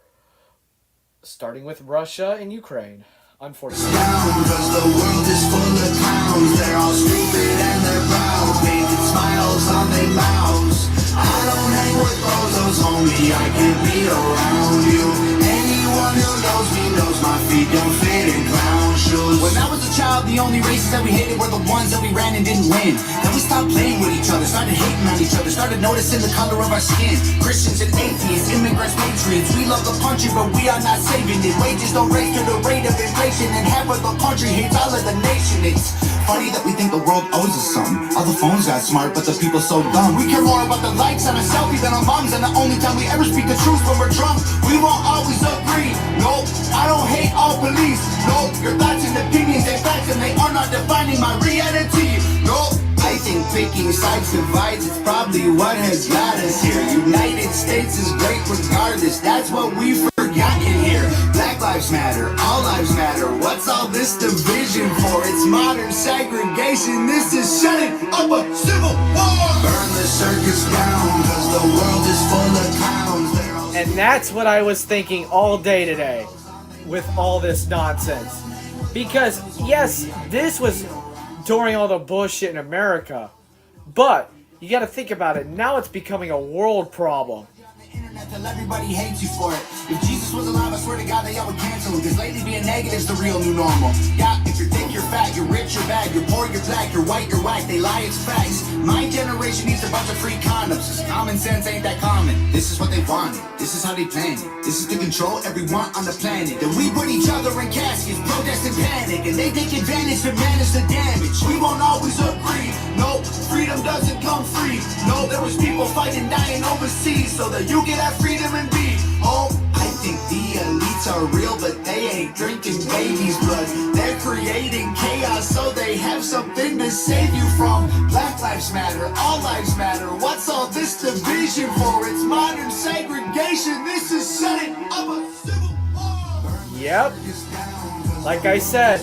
Starting with Russia and Ukraine. Unfortunately. Down, cause the world is full of clowns. They're all stupid and they're proud. Painted smiles on their mouths. I don't hang with bozos, homie. I can't be around you. Anyone who knows me knows my feet don't fit in clown shoes. When I was a child, the only races that we hated were the ones that we ran and didn't win. Then we stopped playing with each other, started hating on each other, started noticing the color of our skin. Christians and atheists, immigrants, patriots. We love the country, but we are not saving it. Wages don't raise to the rate of inflation, and half of the country hates all of the nation. It's funny that we think the world owes us something. All the phones got smart, but the people so dumb. We care more about the likes on a selfie than our moms, and the only time we ever speak the truth when we're drunk. We won't always agree. Nope, I don't hate all police. Nope, your thoughts and opinions are facts, and they are not defining my reality. Nope, I think picking sides divides. It's probably what has got us here. United States is great regardless. That's what we've forgotten here. Black lives matter, all lives matter. What's all this division for? It's modern segregation. This is setting up a civil war. Burn the circus down, cause the world is full of clowns. And that's what I was thinking all day today with all this nonsense. Because, yes, this was during all the bullshit in America. But you got to think about it. Now it's becoming a world problem. Till everybody hates you for it. If Jesus was alive, I swear to God, they all would cancel him. Cause lately being negative's the real new normal. Yeah, if you're thick, you're fat, you're rich, you're bad, you're poor, you're black, you're white, you're whack. They lie, it's facts. My generation needs a bunch of free condoms. Cause common sense ain't that common. This is what they wanted. This is how they planned it. This is to control everyone on the planet. Then we put each other in caskets, protest and panic. And they take advantage to manage the damage. We won't always agree. No, freedom doesn't come free. No, there was people fighting, dying overseas so that you get that freedom and be. Oh, I think the elites are real, but they ain't drinking baby's blood. They're creating chaos so they have something to save you from. Black lives matter, all lives matter. What's all this division for? It's modern segregation. This is setting up a civil war. Yep. Like I said,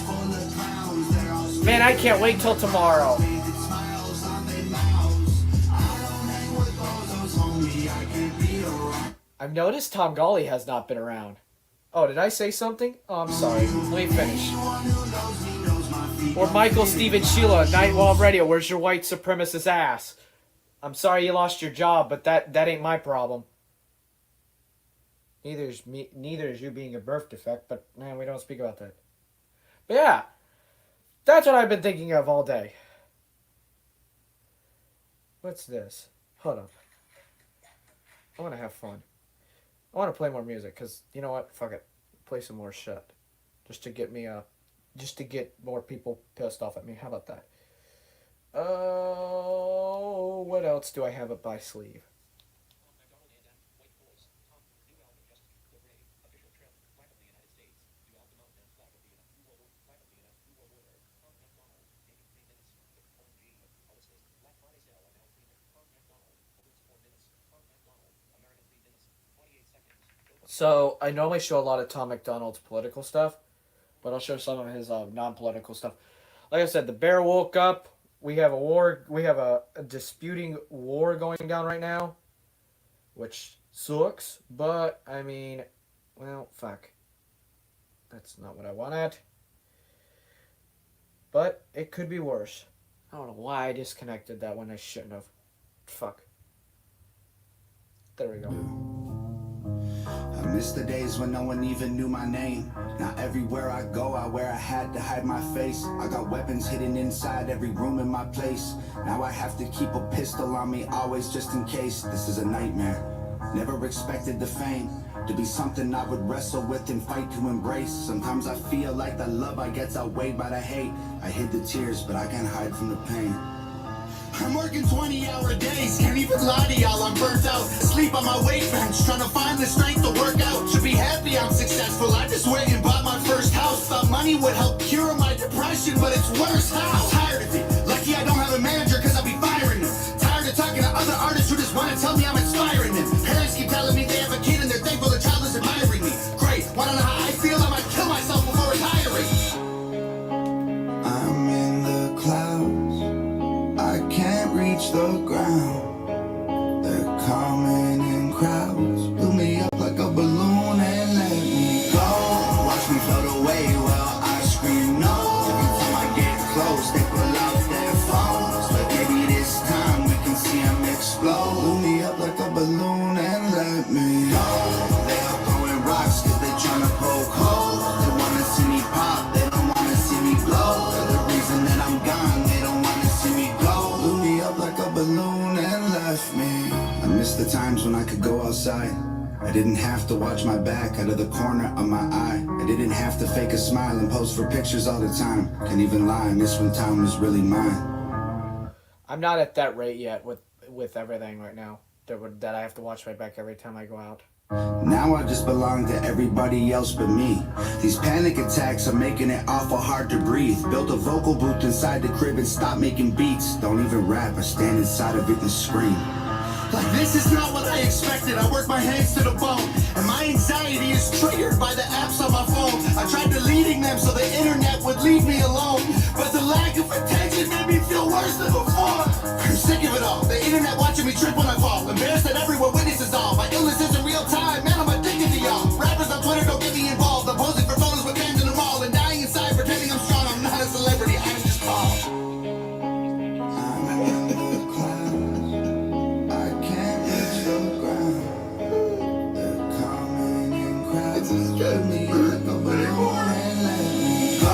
man, I can't wait till tomorrow. I've noticed Tom Golly has not been around. Oh, did I say something? Oh, I'm sorry. Let me finish. Or Michael Steven Sheila, Nightwall Radio, where's your white supremacist ass? I'm sorry you lost your job, but that ain't my problem. Neither is you being a birth defect, but man, we don't speak about that. But yeah, that's what I've been thinking of all day. What's this? Hold up. I want to have fun. I want to play more music, because, you know what? Fuck it. Play some more shit. Just to get me, just to get more people pissed off at me. How about that? Oh, what else do I have up my sleeve? So, I normally show a lot of Tom McDonald's political stuff, but I'll show some of his non-political stuff. Like I said, the bear woke up. We have a war. We have a disputing war going down right now, which sucks. But, I mean, well, fuck. That's not what I wanted. But it could be worse. I don't know why I disconnected that when I shouldn't have. Fuck. There we go. I miss the days when no one even knew my name. Now everywhere I go, I wear a hat to hide my face. I got weapons hidden inside every room in my place. Now I have to keep a pistol on me, always just in case. This is a nightmare. Never expected the fame to be something I would wrestle with and fight to embrace. Sometimes I feel like the love I get's outweighed by the hate. I hid the tears, but I can't hide from the pain. I'm working 20-hour days, can't even lie to y'all, I'm burnt out. Sleep on my weight bench, trying to find the strength to work out. Should be happy I'm successful, I just went and bought my first house. Thought money would help cure my depression, but it's worse how. Tired of it, lucky I don't have a manager cause I'll be firing them. Tired of talking to other artists who just want to tell me I'm inspiring them. Parents keep telling me they have a kid and they're thankful the child is admiring me. Great, wanna know how I feel? I might kill myself before retiring. I'm in the clouds, I can't reach the ground. They're coming in crowds, blew me up like a balloon and let me go. Watch me float away while I scream no. Every time I get close, they pull out their phones. But maybe this time we can see them explode. Blew me up like a balloon and let me go. They all throwing rocks cause they tryna poke holes. They wanna see me pop, they don't wanna see me blow. They're the reason that I'm gone, they don't wanna see me go. Blew me up like a balloon and left me. I miss the times when I could go outside. I didn't have to watch my back out of the corner of my eye. I didn't have to fake a smile and pose for pictures all the time. Can't even lie, I miss when time was really mine. I'm not at that rate yet with everything right now. That I have to watch my back every time I go out. Now I just belong to everybody else but me. These panic attacks are making it awful hard to breathe. Built a vocal booth inside the crib and stopped making beats. Don't even rap, I stand inside of it and scream. Like this is not what I expected. I work my hands to the bone, and my anxiety is triggered by the apps on my phone. I tried deleting them so the internet would leave me alone, but the lack of attention made me feel worse than before. I'm sick of it all. The internet watching me trip when I fall. Embarrassed that everyone witnesses all. My illness isn't real time, man, I'm addicted to y'all. Rappers on Twitter don't get me involved. I'm posing for photos with fans in the mall and dying inside pretending I'm strong. I'm not a celebrity, I'm just Paul. Drive me like a balloon and let me go.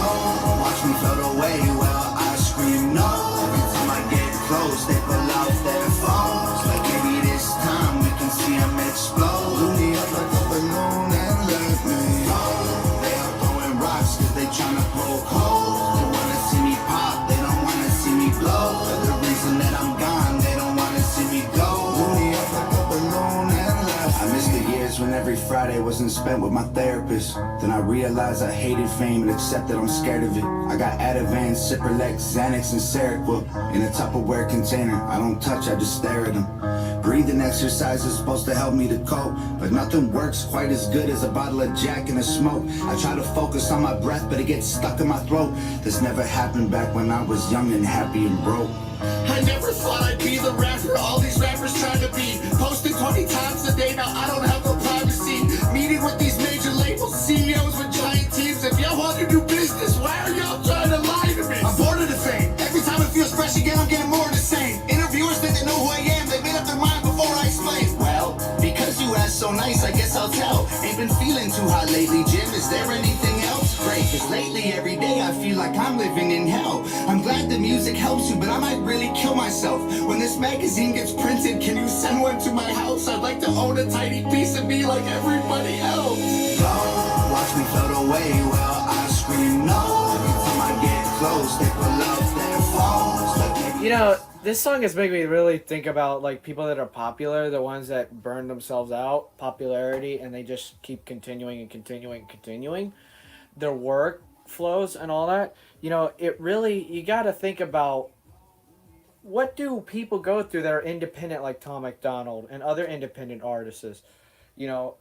Watch me float away while I scream no. Every time I get close, they pull out their phones. Like maybe this time we can see them explode. Blew me up like a balloon and let me go. They are throwing rocks cause they tryna poke holes. They wanna see me pop, they don't wanna see me blow. For the reason that I'm gone, they don't wanna see me go. Blew me up like a balloon and left me. I miss the years when every Friday wasn't spent with my therapist. Then I realized I hated fame and accepted I'm scared of it. I got Ativan, Ciprolex, Xanax, and Seroquel in a Tupperware container. I don't touch, I just stare at them. Breathing exercise is supposed to help me to cope, but nothing works quite as good as a bottle of Jack and a smoke. I try to focus on my breath, but it gets stuck in my throat. This never happened back when I was young and happy and broke. I never thought I'd be the rapper all these rappers trying to be. Posting 20 times a day, now I don't have no privacy. Meeting with these major labels, hot lately, Jim. Is there anything else? Great, cause lately every day I feel like I'm living in hell. I'm glad the music helps you, but I might really kill myself. When this magazine gets printed, can you send one to my house? I'd like to own a tiny piece of me like everybody else. Go, watch me float away while I scream no. Every time I get close, they pull up, then fall. You know, this song is making me really think about like people that are popular, the ones that burn themselves out, popularity, and they just keep continuing and continuing and continuing their workflows and all that. You know, it really, you got to think about what do people go through that are independent, like Tom MacDonald and other independent artists. You know,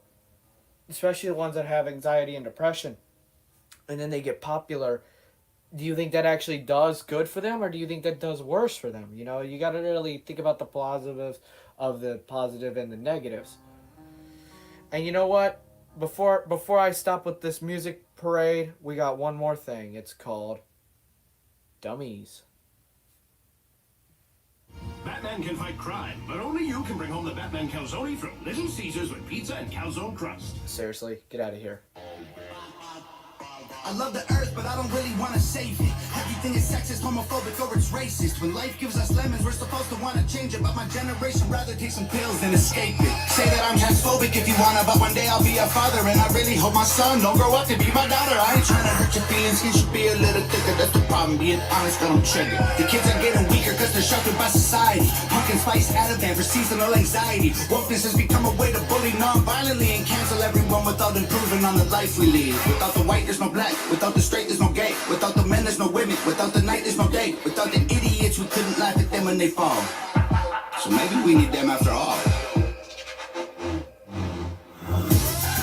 especially the ones that have anxiety and depression, and then they get popular. Do you think that actually does good for them, or do you think that does worse for them? You know, you got to really think about the positives of the positive and the negatives. And you know what? Before I stop with this music parade, we got one more thing. It's called Dummies. Batman can fight crime, but only you can bring home the Batman calzone from Little Caesars with pizza and calzone crust. Seriously, get out of here. I love the earth, but I don't really want to save it. Everything is sexist, homophobic, or it's racist. When life gives us lemons, we're supposed to want to change it. But my generation rather take some pills than escape it. Say that I'm transphobic if you wanna, but one day I'll be a father. And I really hope my son don't grow up to be my daughter. I ain't trying to hurt your feelings, skin should be a little thicker. That's the problem, being honest, I don't trigger. The kids are getting weaker cause they're sheltered by society. Pumpkin spice Ativan for seasonal anxiety. Wokeness has become a way to bully non-violently and cancel everyone without improving on the life we lead. Without the white, there's no black. Without the straight, there's no gay. Without the men, there's no women. Without the night, there's no day. Without the idiots, we couldn't laugh at them when they fall. So maybe we need them after all.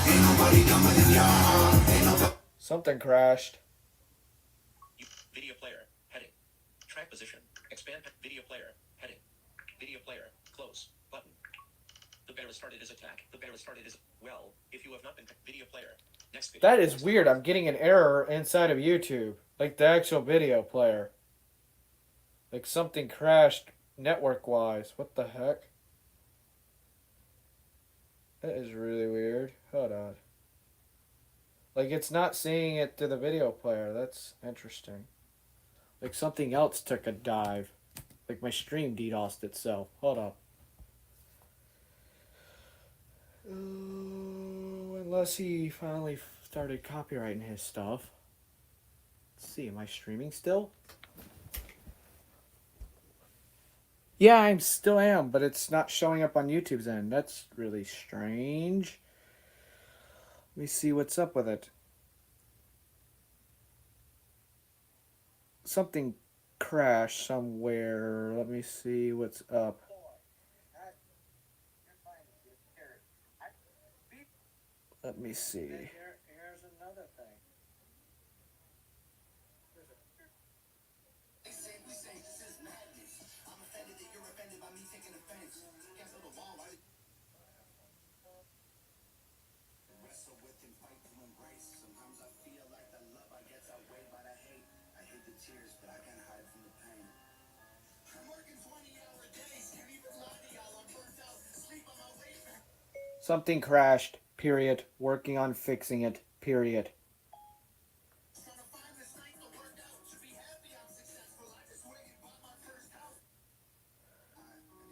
Ain't nobody dumber than y'all. Ain't nobody. Something crashed. Video player. Heading. Track position. Expand. Video player. Heading. Video player. Close. Button. The bear has started his attack. The bear has started his... Well, if you have not been... Video player. Next video. That is weird. I'm getting an error inside of YouTube. Like the actual video player. Like something crashed network-wise. What the heck? That is really weird. Hold on. Like it's not seeing it to the video player. That's interesting. Like something else took a dive. Like my stream DDoSed itself. Hold on. Unless he finally started copyrighting his stuff. Let's see, am I streaming still? Yeah, I still am, but it's not showing up on YouTube's end. That's really strange. Let me see what's up with it. Something crashed somewhere. Let me see what's up. Let me see. Here's another thing. Something crashed. Period. Working on fixing it. Period.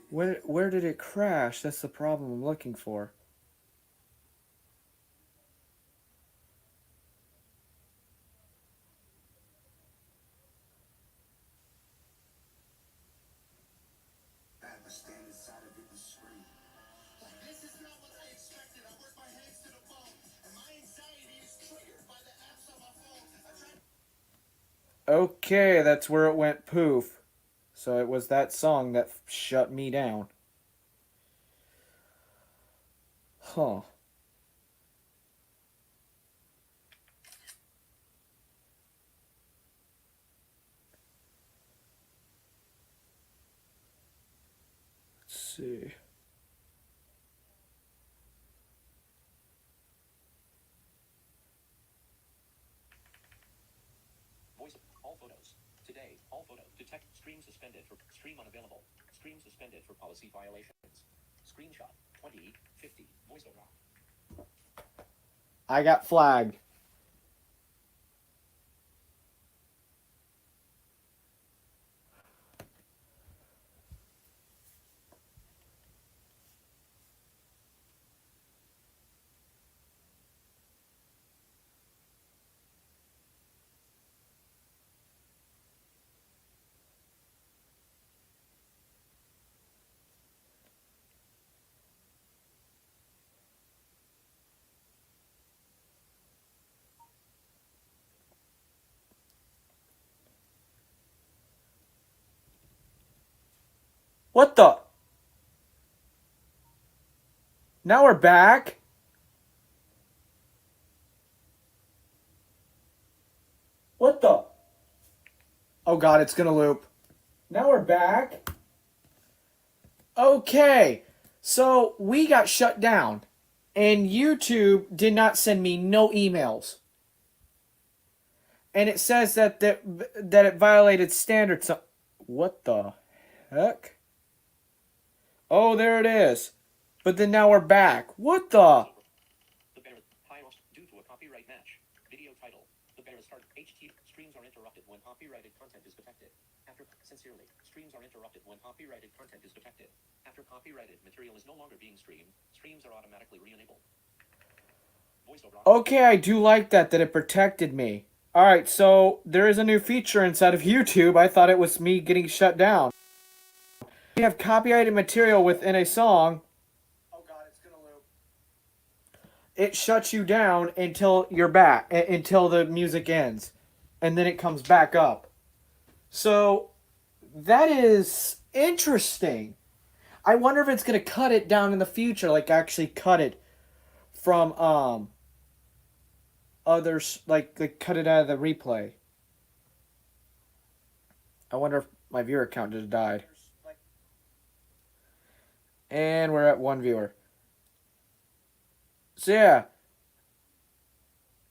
Where did it crash? That's the problem I'm looking for. Okay, that's where it went poof. So it was that song that shut me down. Huh. Let's see. All photos. Today, all photos. Detect. Stream suspended for. Stream unavailable. Stream suspended for policy violations. Screenshot. 2050. Voiceover. I got flagged. What the? Now we're back? What the? Oh god, it's gonna loop. Now we're back? Okay. So, we got shut down. And YouTube did not send me no emails. And it says that it violated standards. What the heck? Oh, there it is. But then now we're back. What the? The bear paused due to a copyright match. Video title. The bear start HT streams are interrupted when copyrighted content is detected. Sincerely, streams are interrupted when copyrighted content is detected. After copyrighted material is no longer being streamed, streams are automatically re-enabled. Okay, I do like that it protected me. Alright, so there is a new feature inside of YouTube. I thought it was me getting shut down. You have copyrighted material within a song. Oh god, it's gonna loop. It shuts you down until you're back, until the music ends. And then it comes back up. So, that is interesting. I wonder if it's going to cut it down in the future, like actually cut it from others, like cut it out of the replay. I wonder if my viewer count just died. And we're at 1 viewer. So yeah,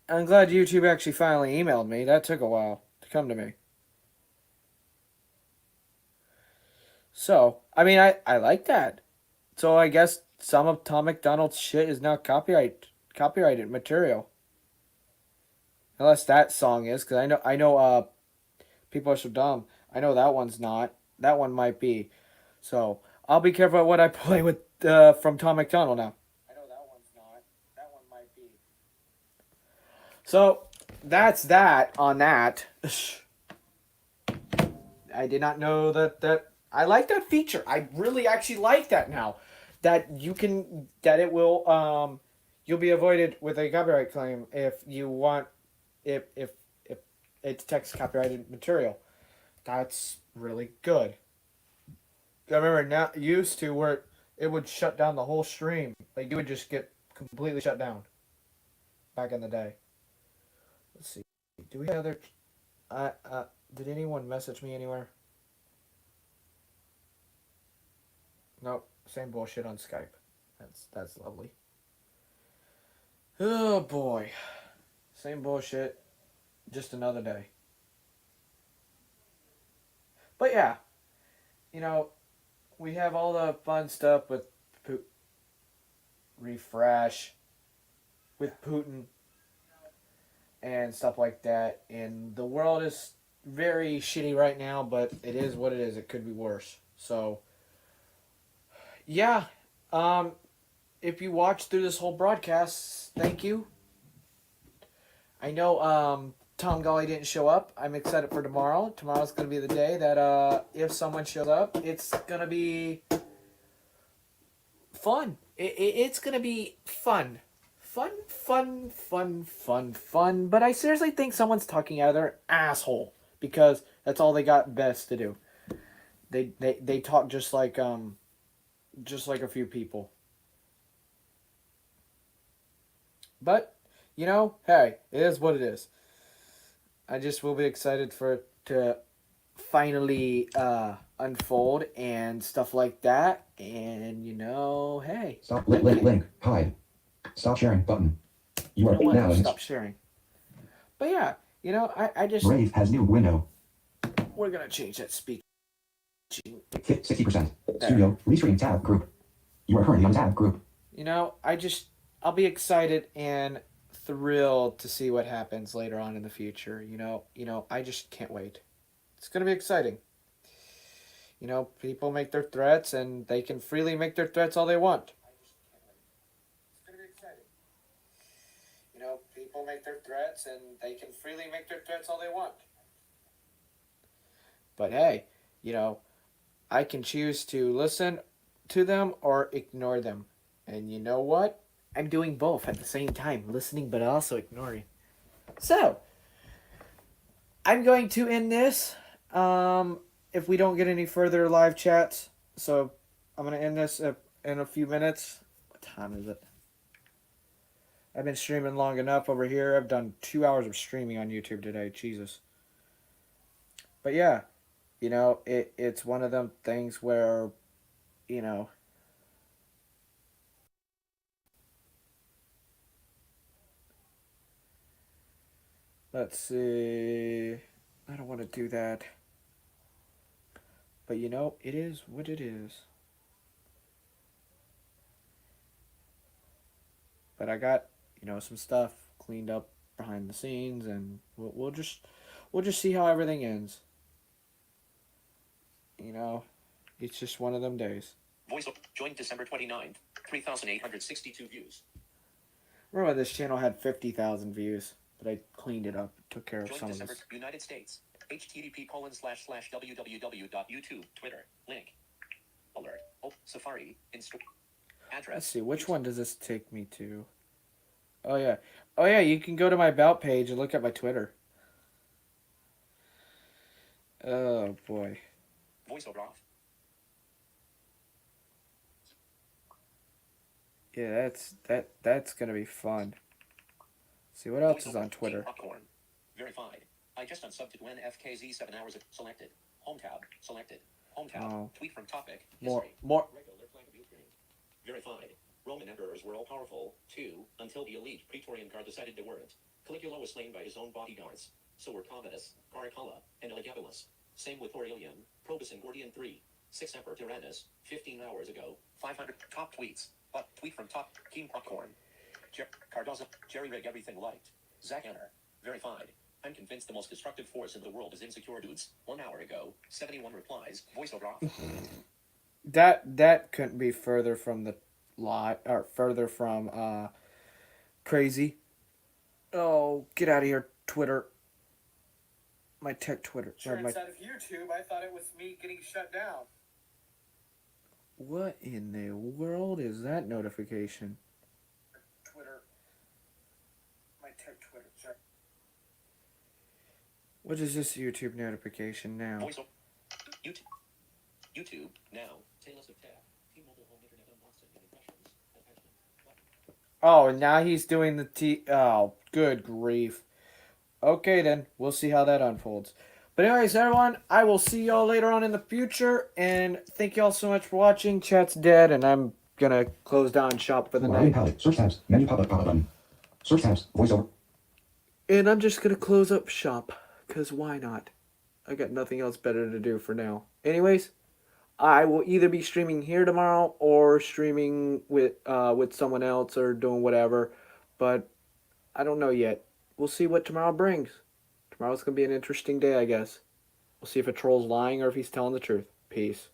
I'm glad YouTube actually finally emailed me. That took a while to come to me. So, I mean, I like that. So I guess some of Tom McDonald's shit is now copyrighted material. Unless that song is, because I know People Are So Dumb. I know that one's not. That one might be. So, I'll be careful what I play with from Tom McDonald now. I know that one's not. That one might be. So, that's that on that. I did not know that I like that feature. I really actually like that now. That it will you'll be avoided with a copyright claim if you want if it detects copyrighted material. That's really good. I remember now used to where it would shut down the whole stream. Like you would just get completely shut down. Back in the day. Let's see. Do we have other did anyone message me anywhere? Nope. Same bullshit on Skype. That's lovely. Oh boy. Same bullshit. Just another day. But yeah. You know, we have all the fun stuff with refresh with Putin and stuff like that. And the world is very shitty right now, but it is what it is. It could be worse. So yeah, if you watched through this whole broadcast, thank you. I know Tom Golly didn't show up. I'm excited for tomorrow. Tomorrow's going to be the day that if someone shows up, it's going to be fun. It's going to be fun. Fun. But I seriously think someone's talking out of their asshole because that's all they got best to do. They talk just like a few people. But, you know, hey, it is what it is. I just will be excited for it to finally unfold and stuff like that. And, you know, hey. Stop, link, hide. Stop sharing button. You are now in. Stop sharing. But yeah, you know, I just. Brave has new window. We're going to change that speech. 60%. Studio, restream tab group. You are currently on tab group. You know, I'll be excited and thrilled to see what happens later on in the future. I just can't wait. It's going to be exciting. People make their threats and they can freely make their threats all they want. It's going to be exciting. People make their threats and they can freely make their threats all they want. But hey, I can choose to listen to them or ignore them. And you know what? I'm doing both at the same time, listening but also ignoring. So, I'm going to end this if we don't get any further live chats. So, I'm going to end this in a few minutes. What time is it? I've been streaming long enough over here. I've done 2 hours of streaming on YouTube today. Jesus. But yeah, it's one of them things where, let's see. I don't want to do that. But it is what it is. But I got, some stuff cleaned up behind the scenes, and we'll just see how everything ends. It's just one of them days. Voice joined December 29th, 3,862 views. Remember this channel had 50,000 views, but I cleaned it up, took care of Joined some December, of this. United States. http://www.youtube Twitter link alert Safari address. Let's see, which one does this take me to? Oh yeah, you can go to my About page and look at my Twitter. Oh boy. Voiceover off. Yeah, that's gonna be fun. See what else is on Twitter. Popcorn. Verified. I just unsubbed to NFKZ 7 hours. Selected. Home tab. Selected. Home tab. Oh. Tweet from topic. More. Regular flag of Ukraine. Verified. Roman emperors were all powerful, too, until the elite Praetorian Guard decided they weren't. Caligula was slain by his own bodyguards. So were Commodus, Caracalla, and Elagabalus. Same with Aurelian, Probus, and Gordian III. 6 Emperor Tyrannus, 15 hours ago. 500 top tweets. But tweet from top. Keen Popcorn. Cardozo. Jerry Rig everything liked. Zach Anner. Verified. I'm convinced the most destructive force in the world is insecure dudes. 1 hour ago. 71 replies. Voiceover off. That couldn't be further from the lot, or further from crazy. Oh, get out of here, Twitter. My tech Twitter. Sure, my... inside of YouTube, I thought it was me getting shut down. What in the world is that notification? Twitter. My tech Twitter. Sorry. What is this YouTube notification now? Voiceover. YouTube. Now. Taylors of tab. T-Mobile home internet unboxing and impressions. Attachment. Oh, now he's doing the Oh, good grief. Okay, then. We'll see how that unfolds. But anyways, everyone, I will see y'all later on in the future. And thank y'all so much for watching. Chat's dead, and I'm going to close down shop for the night. Palette. Search tabs. Menu pop-up button. Search tabs. Voiceover. And I'm just going to close up shop. Because why not? I got nothing else better to do for now. Anyways, I will either be streaming here tomorrow or streaming with someone else or doing whatever. But I don't know yet. We'll see what tomorrow brings. Tomorrow's going to be an interesting day, I guess. We'll see if a troll's lying or if he's telling the truth. Peace.